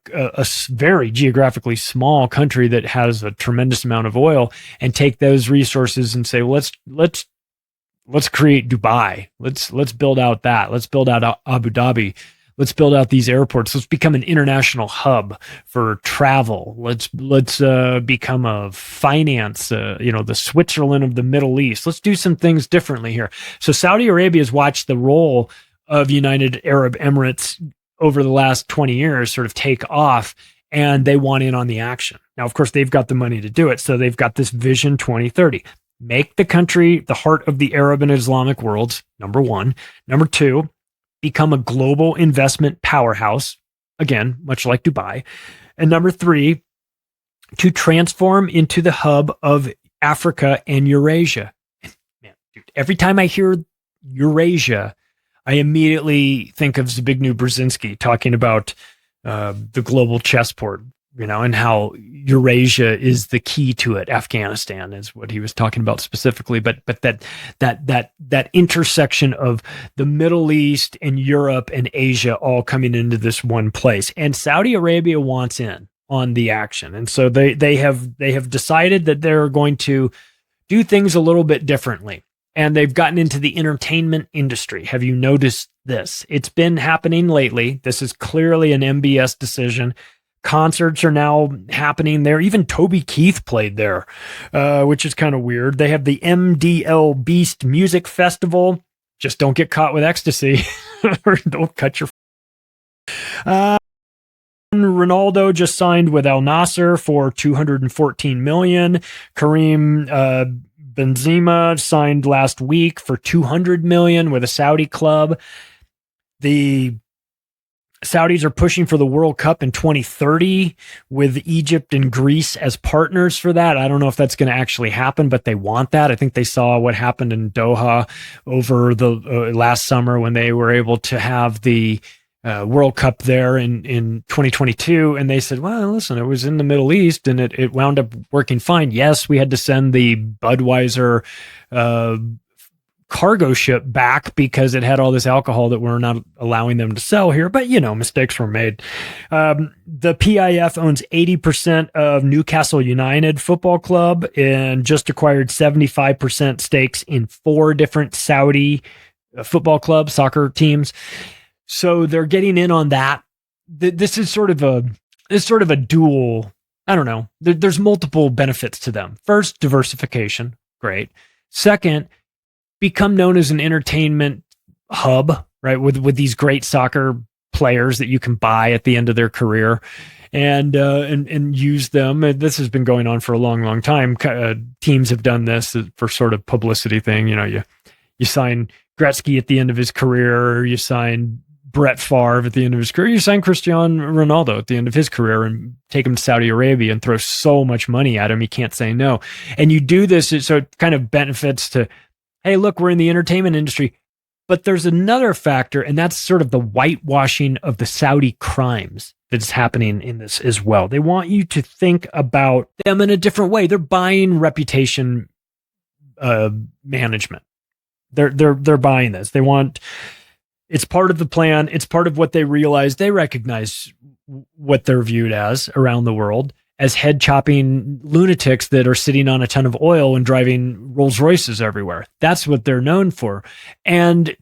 very geographically small country that has a tremendous amount of oil and take those resources and say, well, let's create Dubai. Let's build out that. Let's build out Abu Dhabi. Let's build out these airports. Let's become an international hub for travel. Let's become a finance, the Switzerland of the Middle East. Let's do some things differently here. So Saudi Arabia has watched the role of United Arab Emirates over the last 20 years sort of take off, and they want in on the action. Now, of course, they've got the money to do it. So they've got this Vision 2030. Make the country the heart of the Arab and Islamic worlds, number 1. Number 2, become a global investment powerhouse, again, much like Dubai. And number 3, to transform into the hub of Africa and Eurasia. Man, dude, every time I hear Eurasia, I immediately think of Zbigniew Brzezinski talking about the global chessboard, and how Eurasia is the key to it. Afghanistan is what he was talking about specifically, but that intersection of the Middle East and Europe and Asia all coming into this one place, and Saudi Arabia wants in on the action, and so they have decided that they're going to do things a little bit differently. And they've gotten into the entertainment industry. Have you noticed this? It's been happening lately. This is clearly an MBS decision. Concerts are now happening there. Even Toby Keith played there, which is kind of weird. They have the MDL Beast Music Festival. Just don't get caught with ecstasy or don't cut your... Ronaldo just signed with Al Nassr for $214 million. Kareem Benzema signed last week for $200 million with a Saudi club. The Saudis are pushing for the World Cup in 2030 with Egypt and Greece as partners for that. I don't know if that's going to actually happen, but they want that. I think they saw what happened in Doha over the last summer when they were able to have the World Cup there in 2022. And they said, well, listen, it was in the Middle East and it wound up working fine. Yes, we had to send the Budweiser cargo ship back because it had all this alcohol that we're not allowing them to sell here. But, mistakes were made. The PIF owns 80% of Newcastle United Football Club and just acquired 75% stakes in 4 different Saudi football clubs, soccer teams. So they're getting in on that. This is sort of a dual, I don't know. There's multiple benefits to them. First, diversification. Great. Second, become known as an entertainment hub, right? With these great soccer players that you can buy at the end of their career and use them. And this has been going on for a long, long time. Teams have done this for sort of publicity thing. You sign Gretzky at the end of his career, or you sign Brett Favre at the end of his career, you sign Cristiano Ronaldo at the end of his career and take him to Saudi Arabia and throw so much money at him, he can't say no. And you do this, so it kind of benefits to, hey, look, we're in the entertainment industry. But there's another factor, and that's sort of the whitewashing of the Saudi crimes that's happening in this as well. They want you to think about them in a different way. They're buying reputation management. They're buying this. They want... It's part of the plan. It's part of what they realize. They recognize what they're viewed as around the world as head-chopping lunatics that are sitting on a ton of oil and driving Rolls Royces everywhere. That's what they're known for. And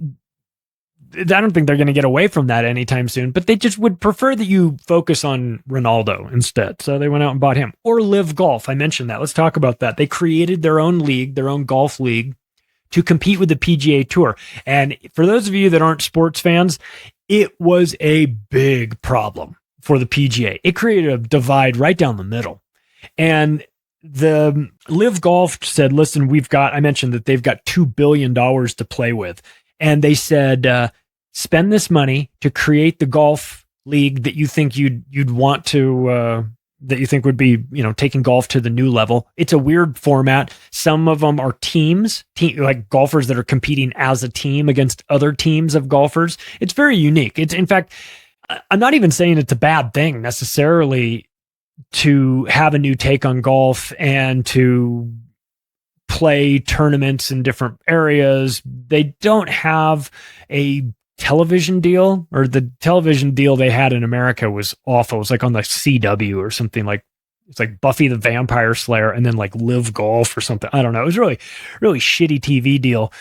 I don't think they're going to get away from that anytime soon, but they just would prefer that you focus on Ronaldo instead. So they went out and bought him. Or Live Golf. I mentioned that. Let's talk about that. They created their own league, their own golf league, to compete with the PGA Tour. And for those of you that aren't sports fans, it was a big problem for the PGA. It created a divide right down the middle. And the Live Golf said, listen, I mentioned that they've got $2 billion to play with. And they said, spend this money to create the golf league that you think you'd want to, that you think would be, taking golf to the new level. It's a weird format. Some of them are teams, like golfers that are competing as a team against other teams of golfers. It's very unique. It's, in fact, I'm not even saying it's a bad thing necessarily to have a new take on golf and to play tournaments in different areas. They don't have a television deal, or the television deal they had in America was awful. It was like on the CW or something, like it's like Buffy the Vampire Slayer and then like Live Golf or something. I don't know. It was really, really shitty TV deal.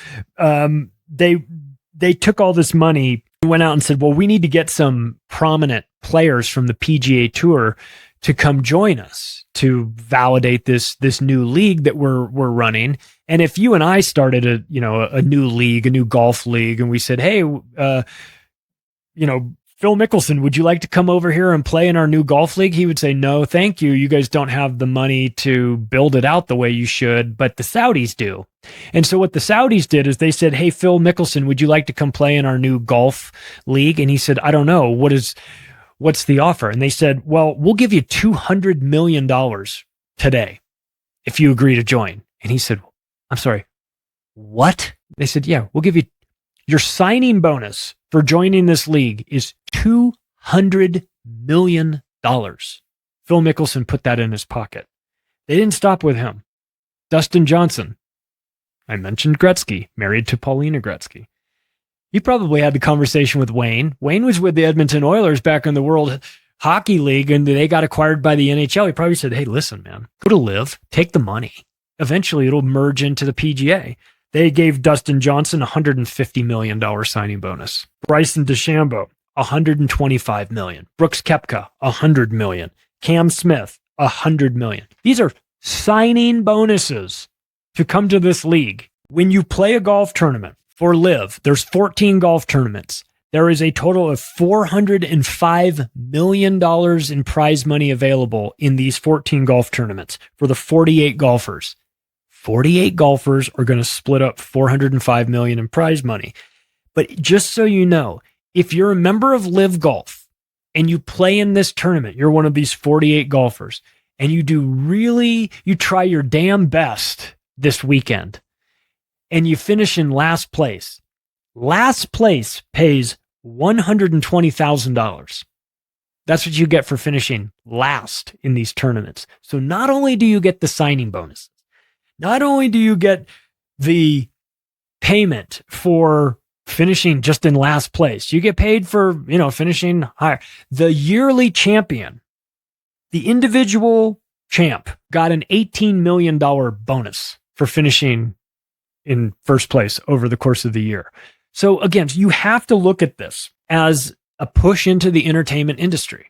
They took all this money, went out and said, well, we need to get some prominent players from the PGA Tour to come join us to validate this new league that we're running. And if you and I started a new league, a new golf league, and we said, hey, Phil Mickelson, would you like to come over here and play in our new golf league? He would say, no, thank you. You guys don't have the money to build it out the way you should, but the Saudis do. And so what the Saudis did is they said, hey, Phil Mickelson, would you like to come play in our new golf league? And he said, I don't know. What's the offer? And they said, well, we'll give you $200 million today if you agree to join. And he said, I'm sorry, what? They said, yeah, we'll give you your signing bonus for joining this league is $200 million. Phil Mickelson put that in his pocket. They didn't stop with him. Dustin Johnson. I mentioned Gretzky, married to Paulina Gretzky. He probably had the conversation with Wayne. Wayne was with the Edmonton Oilers back in the World Hockey League, and they got acquired by the NHL. He probably said, hey, listen, man, go to Live, take the money. Eventually, it'll merge into the PGA. They gave Dustin Johnson $150 million signing bonus. Bryson DeChambeau, $125 million. Brooks Koepka, $100 million. Cam Smith, $100 million. These are signing bonuses to come to this league. When you play a golf tournament, for Live, there's 14 golf tournaments. There is a total of $405 million in prize money available in these 14 golf tournaments for the 48 golfers. 48 golfers are going to split up $405 million in prize money. But just so you know, if you're a member of Live Golf and you play in this tournament, you're one of these 48 golfers, and you try your damn best this weekend, and you finish in last place. Last place pays $120,000. That's what you get for finishing last in these tournaments. So not only do you get the signing bonus, not only do you get the payment for finishing just in last place, you get paid for, finishing higher. The yearly champion, the individual champ, got an $18 million bonus for finishing in first place over the course of the year. So again, you have to look at this as a push into the entertainment industry.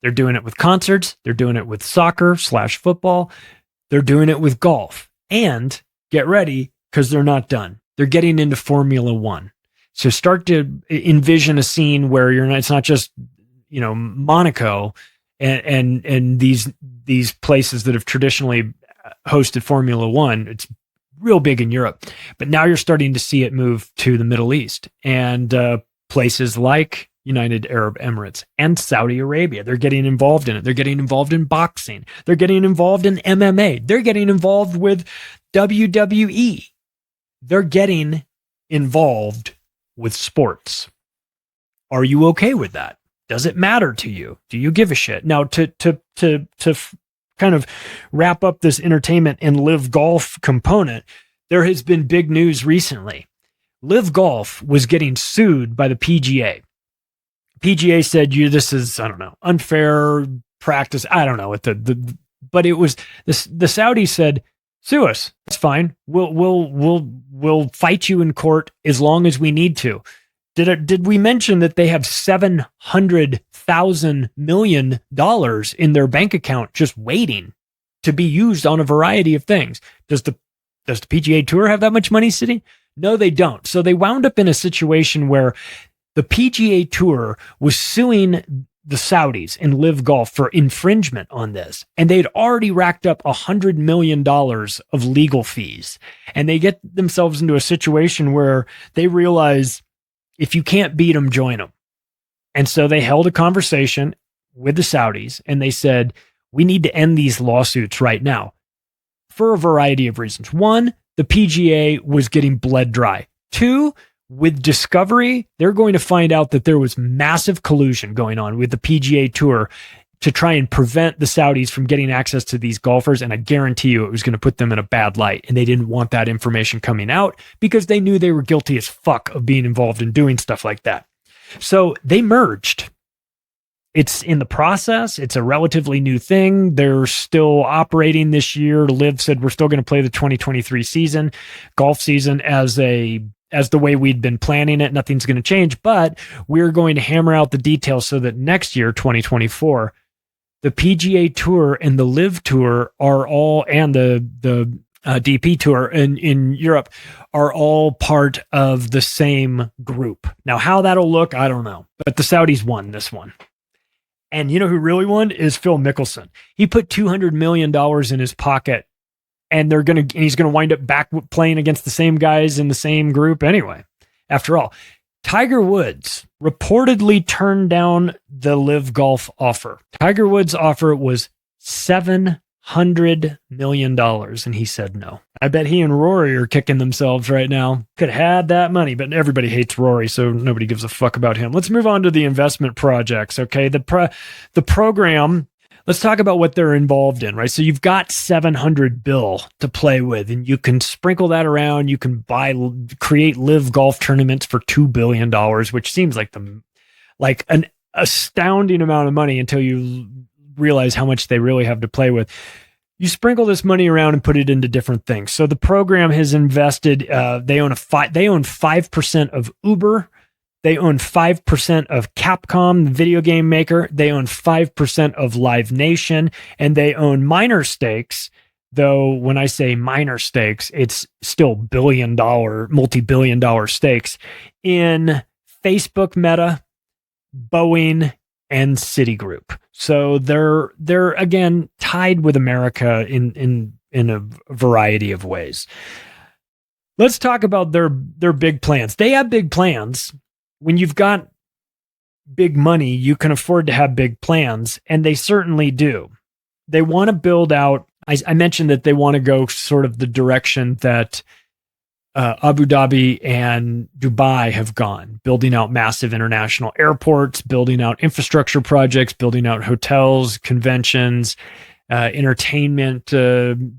They're doing it with concerts. They're doing it with soccer/football. They're doing it with golf. And get ready, because they're not done. They're getting into Formula One. So start to envision a scene where it's not just, Monaco and these places that have traditionally hosted Formula One. It's real big in Europe, but now you're starting to see it move to the Middle East and places like United Arab Emirates and Saudi Arabia. They're getting involved in it. They're getting involved in boxing. They're getting involved in MMA. They're getting involved with WWE. They're getting involved with sports. Are you okay with that? Does it matter to you? Do you give a shit? Now, to kind of wrap up this entertainment and Live Golf component, there has been big news recently. Live Golf was getting sued by the PGA. PGA said, this is, I don't know, unfair practice. I don't know but it was the Saudis said, sue us. That's fine. We'll fight you in court as long as we need to. Did we mention that they have $700,000 million in their bank account just waiting to be used on a variety of things? Does the does the PGA Tour have that much money sitting? No, they don't. So they wound up in a situation where the PGA Tour was suing the Saudis and Live Golf for infringement on this. And they'd already racked up $100 million of legal fees. And they get themselves into a situation where they realize if you can't beat them, join them. And so they held a conversation with the Saudis and they said, we need to end these lawsuits right now for a variety of reasons. One, the PGA was getting bled dry. Two, with Discovery, they're going to find out that there was massive collusion going on with the PGA Tour to try and prevent the Saudis from getting access to these golfers. And I guarantee you it was going to put them in a bad light. And they didn't want that information coming out because they knew they were guilty as fuck of being involved in doing stuff like that. So they merged. It's in the process. It's a relatively new thing. They're still operating this year. Liv said we're still going to play the 2023 season, golf season as the way we'd been planning it. Nothing's going to change, but we're going to hammer out the details so that next year, 2024, the PGA Tour and the Live Tour are all, and the DP Tour in Europe are all part of the same group. Now, how that'll look, I don't know, but the Saudis won this one. And you know who really won is Phil Mickelson. He put $200 million in his pocket, and he's gonna wind up back playing against the same guys in the same group anyway. After all, Tiger Woods reportedly turned down the Live Golf offer. Tiger Woods' offer was $700 million, and he said no. I bet he and Rory are kicking themselves right now. Could have had that money, but everybody hates Rory, so nobody gives a fuck about him. Let's move on to the investment projects, okay? The program, let's talk about what they're involved in, right? So you've got $700 billion to play with, and you can sprinkle that around. You can create Live Golf tournaments for $2 billion, which seems like an astounding amount of money until you realize how much they really have to play with. You sprinkle this money around and put it into different things. So the program has invested, they own 5% of Uber. They own 5% of Capcom, the video game maker. They own 5% of Live Nation, and they own minor stakes. Though when I say minor stakes, it's still multi-billion dollar stakes in Facebook, Meta, Boeing, and Citigroup. So they're again tied with America in a variety of ways. Let's talk about their big plans. They have big plans. When you've got big money, you can afford to have big plans, and they certainly do. They want to build out. I mentioned that they want to go sort of the direction that Abu Dhabi and Dubai have gone, building out massive international airports, building out infrastructure projects, building out hotels, conventions, entertainment,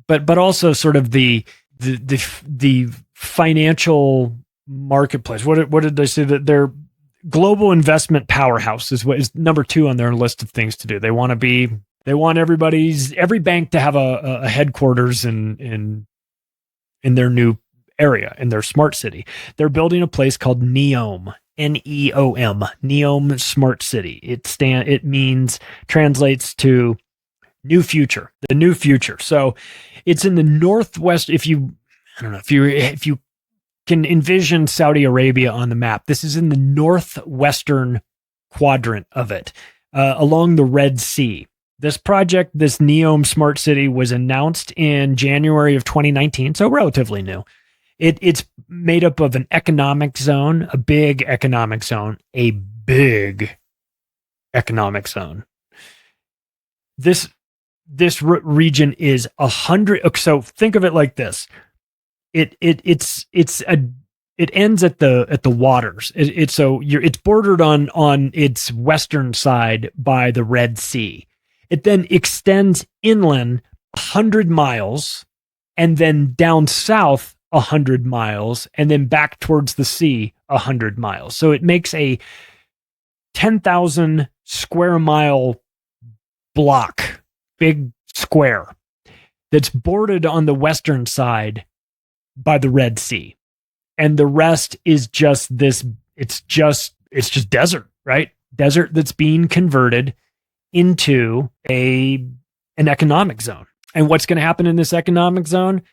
but also sort of the financial marketplace. What did they say? That their global investment powerhouse is number 2 on their list of things to do. They want every bank to have a headquarters in their new area, in their smart city. They're building a place called NEOM, NEOM, NEOM Smart City. It translates to new future, the new future. So it's in the northwest. If you can envision Saudi Arabia on the map, this is in the northwestern quadrant of it, along the Red Sea. This project, this NEOM Smart City, was announced in January of 2019, so relatively new. It's made up of an economic zone, a big economic zone, a big economic zone. This region is 100. So think of it like this. It ends at the waters. It's bordered on its western side by the Red Sea. It then extends inland 100 miles, and then down south 100 miles, and then back towards the sea 100 miles. So it makes a 10,000 square mile block, big square, that's bordered on the western side by the Red Sea. And the rest is just this, it's just desert, right? Desert that's being converted into an economic zone. And what's going to happen in this economic zone?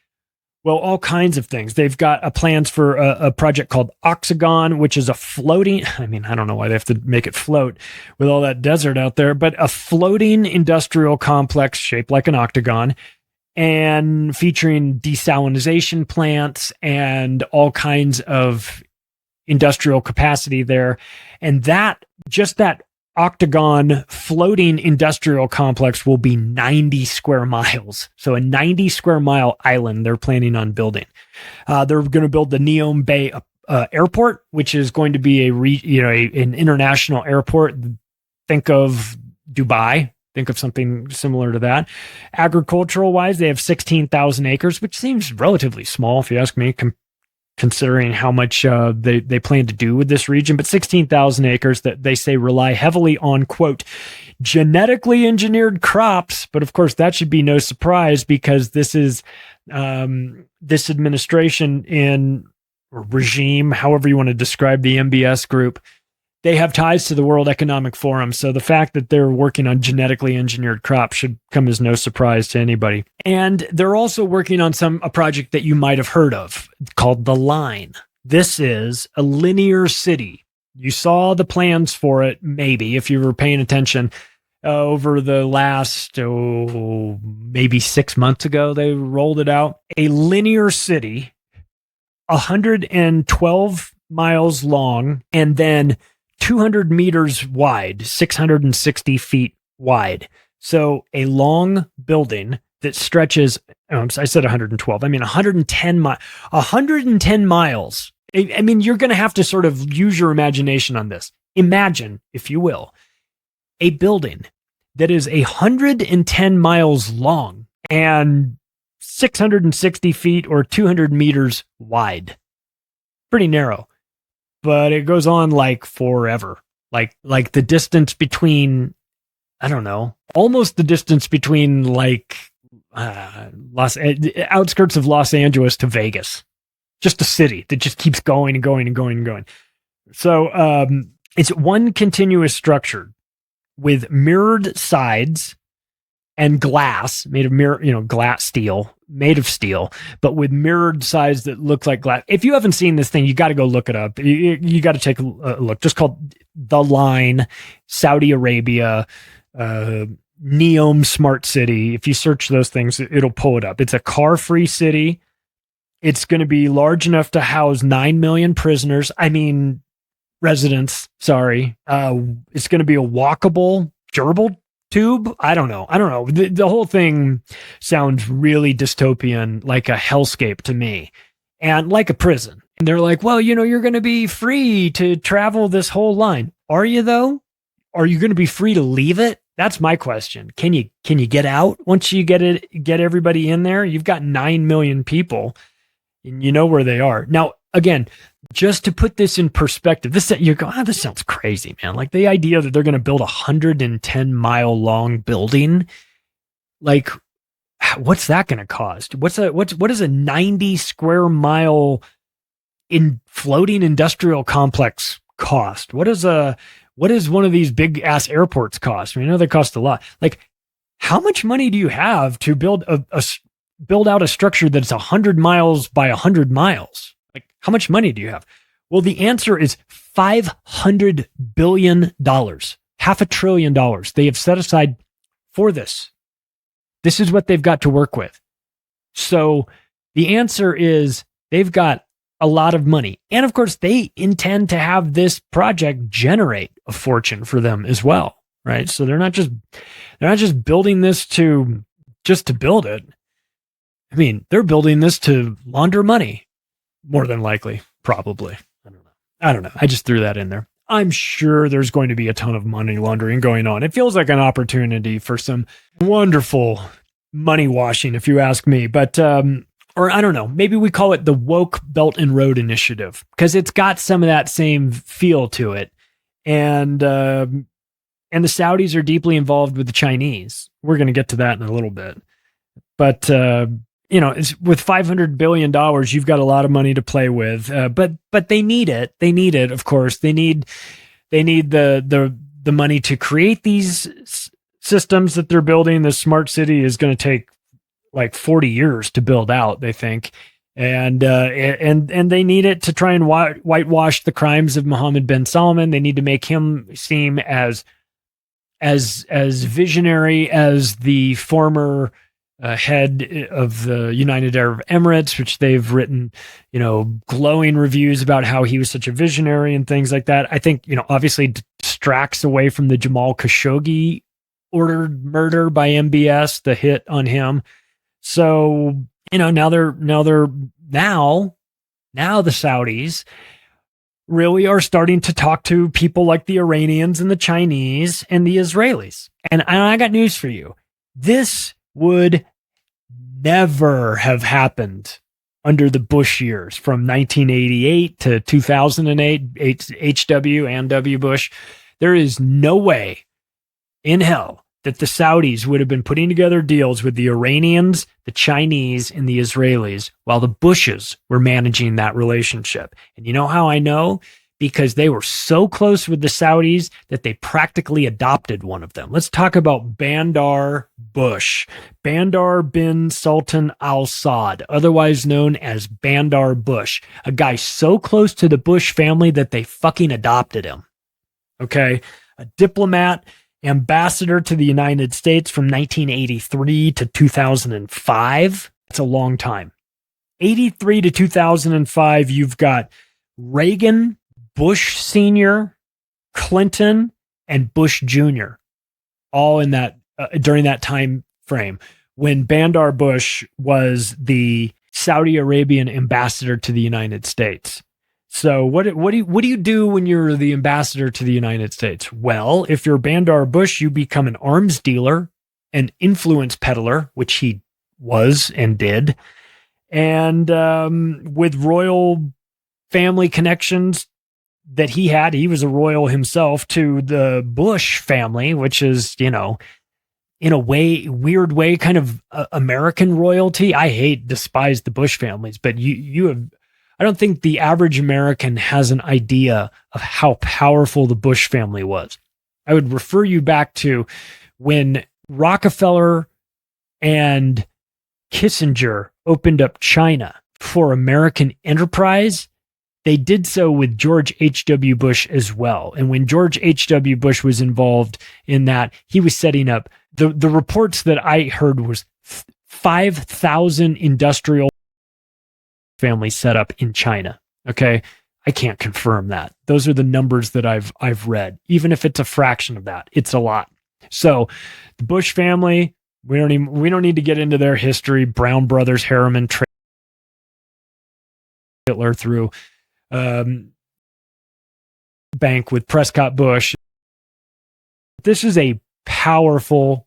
Well, all kinds of things. They've got plans for a project called Oxagon, which is a floating, I don't know why they have to make it float with all that desert out there, but a floating industrial complex shaped like an octagon and featuring desalination plants and all kinds of industrial capacity there. And that octagon floating industrial complex will be 90 square miles. So a 90 square mile island they're planning on building. They're going to build the Neom Bay airport, which is going to be an international airport. Think of Dubai. Think of something similar to that. Agricultural wise, they have 16,000 acres, which seems relatively small if you ask me, considering how much they plan to do with this region, but 16,000 acres that they say rely heavily on, quote, genetically engineered crops. But of course, that should be no surprise because this is this administration or regime, however you want to describe the MBS group, they have ties to the World Economic Forum. So the fact that they're working on genetically engineered crops should come as no surprise to anybody. And they're also working on a project that you might have heard of called The Line. This is a linear city. You saw the plans for it, maybe, if you were paying attention over the last, maybe 6 months ago, they rolled it out. A linear city, 112 miles long, and then 200 meters wide, 660 feet wide. So a long building that stretches, I said 112, 110 miles. You're going to have to sort of use your imagination on this. Imagine, if you will, a building that is 110 miles long and 660 feet or 200 meters wide. Pretty narrow. But it goes on like forever, like the distance between, almost the distance between outskirts of Los Angeles to Vegas, just a city that just keeps going and going and going and going. So it's one continuous structure with mirrored sides and glass made of glass steel, made of steel, but with mirrored sides that look like glass. If you haven't seen this thing, you got to go look it up. You got to take a look. Just called The Line, Saudi Arabia, Neom Smart City. If you search those things, it'll pull it up. It's a car-free city. It's going to be large enough to house 9 million residents. Sorry. It's going to be a walkable, durable tube. I don't know. The whole thing sounds really dystopian, like a hellscape to me, and like a prison. And they're like, well, you're going to be free to travel this whole line. Are you though? Are you going to be free to leave it? That's my question. Can you get out once you get everybody in there? You've got 9 million people and you know where they are. Now, again, just to put this in perspective, this sounds crazy, man. Like the idea that they're going to build a 110-mile long building, like what's that going to cost? What is a 90 square mile in floating industrial complex cost? What is one of these big ass airports cost? I know they cost a lot. Like, how much money do you have to build out a structure that's 100 miles by 100 miles? Like, how much money do you have? Well, the answer is $500 billion, $500 billion. They have set aside for this. This is what they've got to work with. So the answer is they've got a lot of money. And of course, they intend to have this project generate a fortune for them as well, right? So they're not just building this just to build it. They're building this to launder money. More than likely, probably. I don't know. I just threw that in there. I'm sure there's going to be a ton of money laundering going on. It feels like an opportunity for some wonderful money washing, if you ask me. But, or I don't know, maybe we call it the Woke Belt and Road Initiative because it's got some of that same feel to it. And the Saudis are deeply involved with the Chinese. We're going to get to that in a little bit. But, it's with $500 billion, you've got a lot of money to play with, but they need it. They need it. Of course, they need the money to create these systems that they're building. The smart city is going to take like 40 years to build out, they think. And they need it to try and whitewash the crimes of Mohammed bin Salman. They need to make him seem as visionary as the former head of the United Arab Emirates, which they've written, glowing reviews about how he was such a visionary and things like that. I think, obviously distracts away from the Jamal Khashoggi ordered murder by MBS, the hit on him. So, now the Saudis really are starting to talk to people like the Iranians and the Chinese and the Israelis. And I got news for you. This would never have happened under the Bush years from 1988 to 2008, H.W. and W. Bush. There is no way in hell that the Saudis would have been putting together deals with the Iranians, the Chinese, and the Israelis while the Bushes were managing that relationship. And you know how I know? Because they were so close with the Saudis that they practically adopted one of them. Let's talk about Bandar Bush. Bandar bin Sultan Al Saud, otherwise known as Bandar Bush, a guy so close to the Bush family that they fucking adopted him. Okay? A diplomat, ambassador to the United States from 1983 to 2005. That's a long time. 83 to 2005, you've got Reagan, Bush Sr., Clinton, and Bush Jr. all in that during that time frame when Bandar Bush was the Saudi Arabian ambassador to the United States. So what do you do when you're the ambassador to the United States? Well, if you're Bandar Bush, you become an arms dealer, an influence peddler, which he was and did, and with royal family connections that he had, he was a royal himself to the Bush family, which is, in a weird way, kind of American royalty. I despise the Bush families, but I don't think the average American has an idea of how powerful the Bush family was. I would refer you back to when Rockefeller and Kissinger opened up China for American enterprise. They did so with George H.W. Bush as well. And when George H.W. Bush was involved in that, he was setting up, the reports that I heard was 5,000 industrial families set up in China. Okay. I can't confirm that. Those are the numbers that I've read. Even if it's a fraction of that, it's a lot. So the Bush family, we don't need to get into their history. Brown Brothers, Harriman, Hitler through bank with Prescott Bush. This is a powerful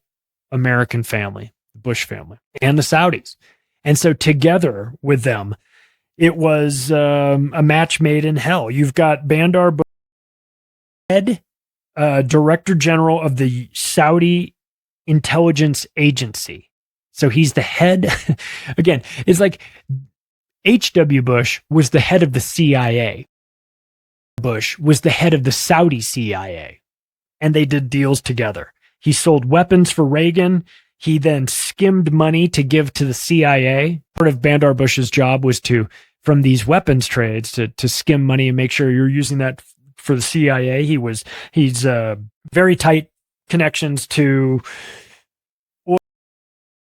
American family, the Bush family, and the Saudis. And so together with them, it was a match made in hell. You've got Bandar Bush, head director general of the Saudi intelligence agency. So he's the head. Again, it's like H.W. Bush was the head of the CIA. Bush was the head of the Saudi CIA. And they did deals together. He sold weapons for Reagan. He then skimmed money to give to the CIA. Part of Bandar Bush's job was from these weapons trades, to skim money and make sure you're using that for the CIA. He's very tight connections to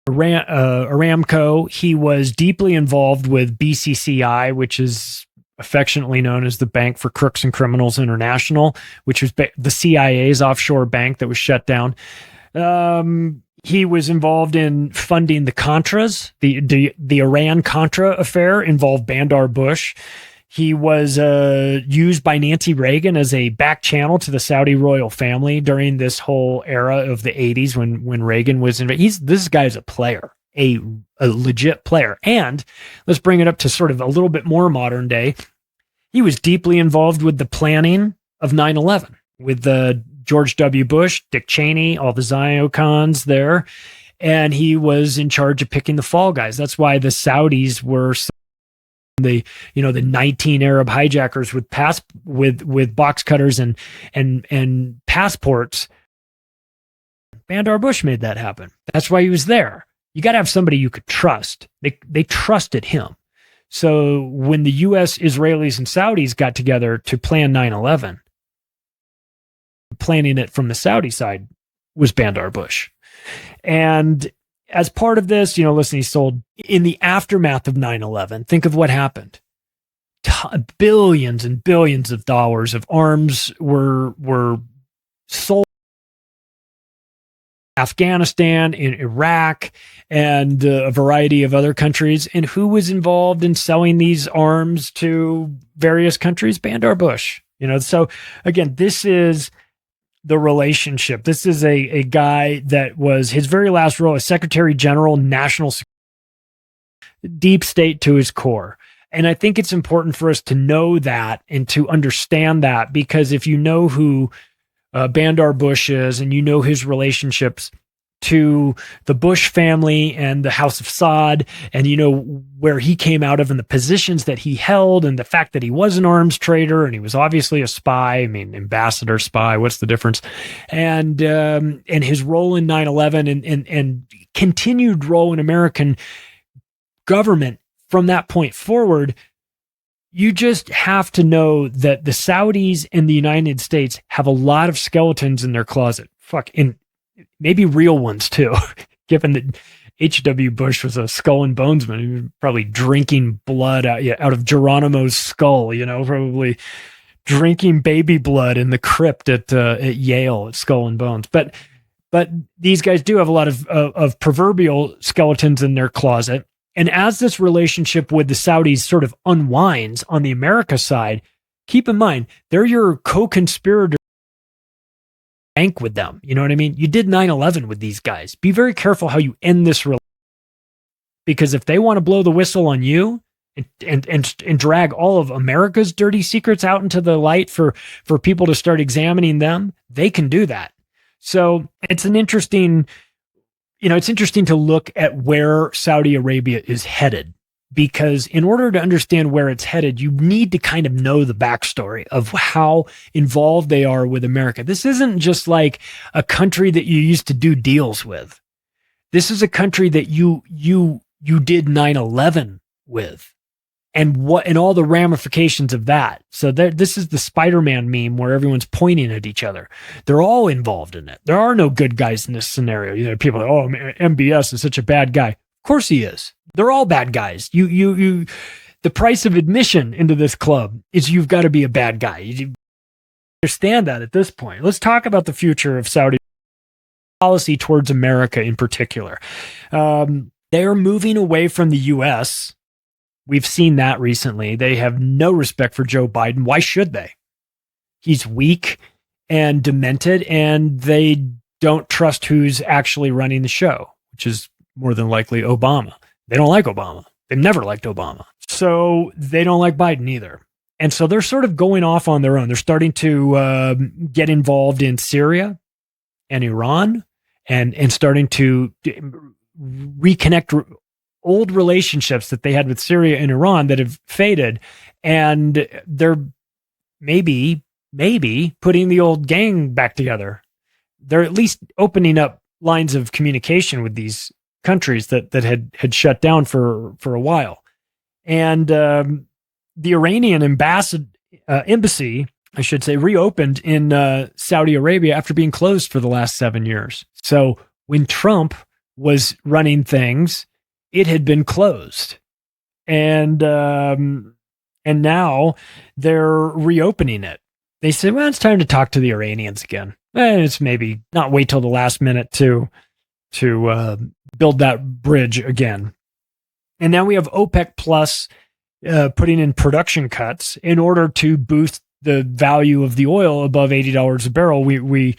Aramco. He was deeply involved with BCCI, which is affectionately known as the Bank for Crooks and Criminals International, which was the CIA's offshore bank that was shut down. He was involved in funding the Contras. The Iran-Contra affair involved Bandar Bush. He was used by Nancy Reagan as a back channel to the Saudi royal family during this whole era of the 80s when Reagan was in. This guy's a player, a legit player. And let's bring it up to sort of a little bit more modern day. He was deeply involved with the planning of 9/11 with George W. Bush, Dick Cheney, all the Ziocons there. And he was in charge of picking the fall guys. That's why the Saudis were the 19 Arab hijackers with box cutters and passports. Bandar Bush made that happen. That's why he was there. You got to have somebody you could trust. They trusted him. So when the US, Israelis, and Saudis got together to plan 9/11, planning it from the Saudi side was Bandar Bush. And as part of this, listen, he sold in the aftermath of 9/11. Think of what happened. Billions and billions of dollars of arms were sold in Afghanistan, in Iraq, and a variety of other countries. And who was involved in selling these arms to various countries? Bandar Bush. So again, this is the relationship. This is a guy that was his very last role as Secretary General, National Security, deep state to his core. And I think it's important for us to know that and to understand that, because if you know who Bandar Bush is and you know his relationships to the Bush family and the House of Saud, and you know where he came out of and the positions that he held and the fact that he was an arms trader and he was obviously a spy, ambassador, spy, what's the difference? And his role in 9/11 and continued role in American government from that point forward, you just have to know that the Saudis and the United States have a lot of skeletons in their closet. And maybe real ones too, given that H.W. Bush was a skull and bonesman. He was probably drinking blood out of Geronimo's skull, probably drinking baby blood in the crypt at Yale at Skull and Bones. But these guys do have a lot of proverbial skeletons in their closet. And as this relationship with the Saudis sort of unwinds on the America side, keep in mind, they're your co-conspirator bank with them. You know what I mean? You did 9/11 with these guys. Be very careful how you end this relationship, because if they want to blow the whistle on you and drag all of America's dirty secrets out into the light for people to start examining them, they can do that. So it's an interesting... it's interesting to look at where Saudi Arabia is headed, because in order to understand where it's headed, you need to kind of know the backstory of how involved they are with America. This isn't just like a country that you used to do deals with. This is a country that you did 9/11 with, and all the ramifications of that. So this is the Spider-Man meme where everyone's pointing at each other. They're all involved in it. There are no good guys in this scenario. People are, MBS is such a bad guy. Of course he is. They're all bad guys. The price of admission into this club is you've got to be a bad guy. You understand that at this point. Let's talk about the future of Saudi policy towards America in particular. They're moving away from the U.S. We've seen that recently. They have no respect for Joe Biden. Why should they? He's weak and demented, and they don't trust who's actually running the show, which is more than likely Obama. They don't like Obama. They've never liked Obama. So they don't like Biden either. And so they're sort of going off on their own. They're starting to get involved in Syria and Iran and starting to reconnect old relationships that they had with Syria and Iran that have faded. And they're maybe putting the old gang back together. They're at least opening up lines of communication with these countries that had shut down for a while. And the Iranian embassy, I should say, reopened in Saudi Arabia after being closed for the last 7 years. So when Trump was running things, it had been closed. And now they're reopening it. They said, well, it's time to talk to the Iranians again. It's maybe not wait till the last minute to build that bridge again. And now we have OPEC Plus putting in production cuts in order to boost the value of the oil above $80 a barrel. We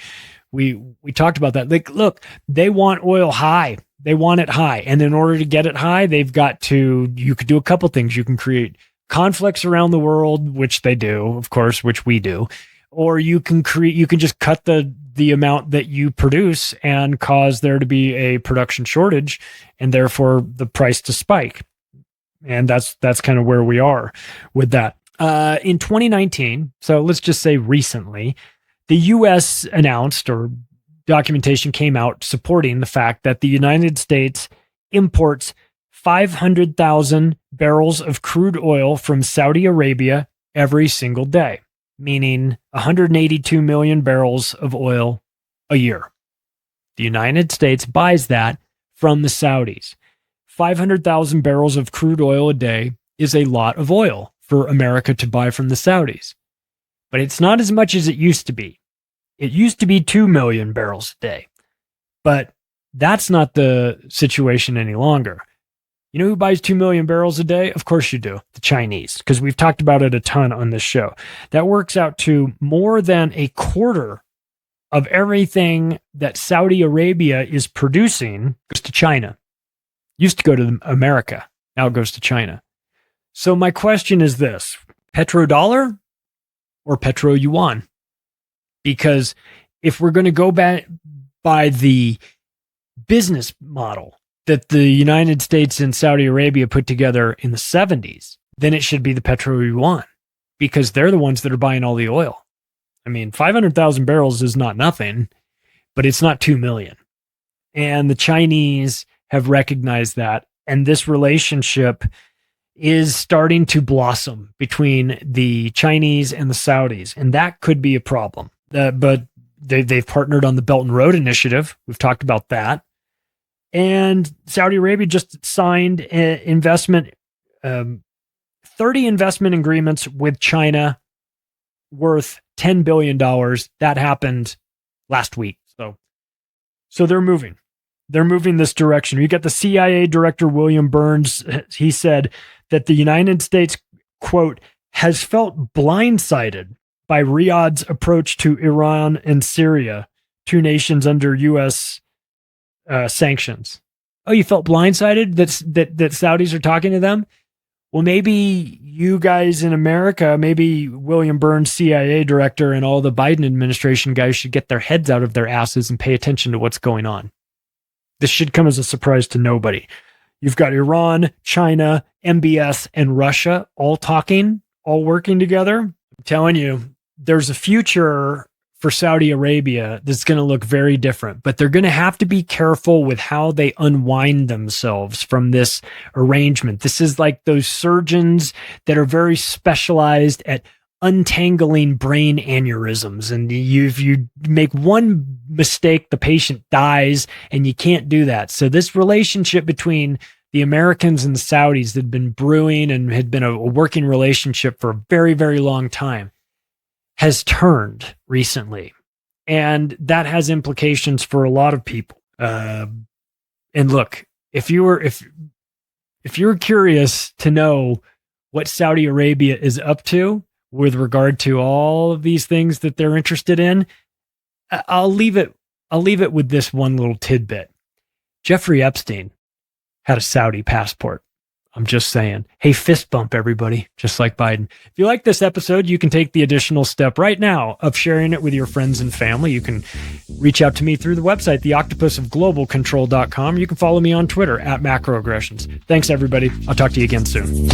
talked about that. Like, look, they want oil high. They want it high. And in order to get it high, you could do a couple things. You can create conflicts around the world, which they do, of course, which we do. Or you can just cut the amount that you produce and cause there to be a production shortage and therefore the price to spike. And that's kind of where we are with that. In 2019, so let's just say recently, the U.S. announced, or documentation came out supporting the fact that the United States imports 500,000 barrels of crude oil from Saudi Arabia every single day, meaning 182 million barrels of oil a year. The United States buys that from the Saudis. 500,000 barrels of crude oil a day is a lot of oil for America to buy from the Saudis. But it's not as much as it used to be. It used to be 2 million barrels a day. But that's not the situation any longer. You know who buys 2 million barrels a day? Of course you do. The Chinese, because we've talked about it a ton on this show. That works out to more than a quarter of everything that Saudi Arabia is producing goes to China. Used to go to America. Now it goes to China. So my question is this: petrodollar or petro yuan? Because if we're going to go back by the business model that the United States and Saudi Arabia put together in the 70s, then it should be the petro yuan, because they're the ones that are buying all the oil. I mean, 500,000 barrels is not nothing, but it's not 2 million. And the Chinese have recognized that. And this relationship is starting to blossom between the Chinese and the Saudis. And that could be a problem. But they've partnered on the Belt and Road Initiative. We've talked about that. And Saudi Arabia just signed 30 investment agreements with China worth $10 billion. That happened last week. So they're moving. They're moving this direction. You got the CIA director, William Burns. He said that the United States, quote, has felt blindsided by Riyadh's approach to Iran and Syria, two nations under U.S. sanctions. Oh, you felt blindsided that Saudis are talking to them? Well, maybe you guys in America, maybe William Burns, CIA director, and all the Biden administration guys should get their heads out of their asses and pay attention to what's going on. This should come as a surprise to nobody. You've got Iran, China, MBS, and Russia all talking, all working together. I'm telling you, there's a future for Saudi Arabia that's going to look very different, but they're going to have to be careful with how they unwind themselves from this arrangement. This is like those surgeons that are very specialized at untangling brain aneurysms. And if you make one mistake, the patient dies, and you can't do that. So this relationship between the Americans and the Saudis had been brewing and had been a working relationship for a very, very long time has turned recently. And that has implications for a lot of people. And look, if you were curious to know what Saudi Arabia is up to with regard to all of these things that they're interested in, I'll leave it with this one little tidbit. Jeffrey Epstein had a Saudi passport. I'm just saying. Hey, fist bump, everybody, just like Biden. If you like this episode, you can take the additional step right now of sharing it with your friends and family. You can reach out to me through the website, theoctopusofglobalcontrol.com. You can follow me on Twitter @macroaggressions. Thanks, everybody. I'll talk to you again soon.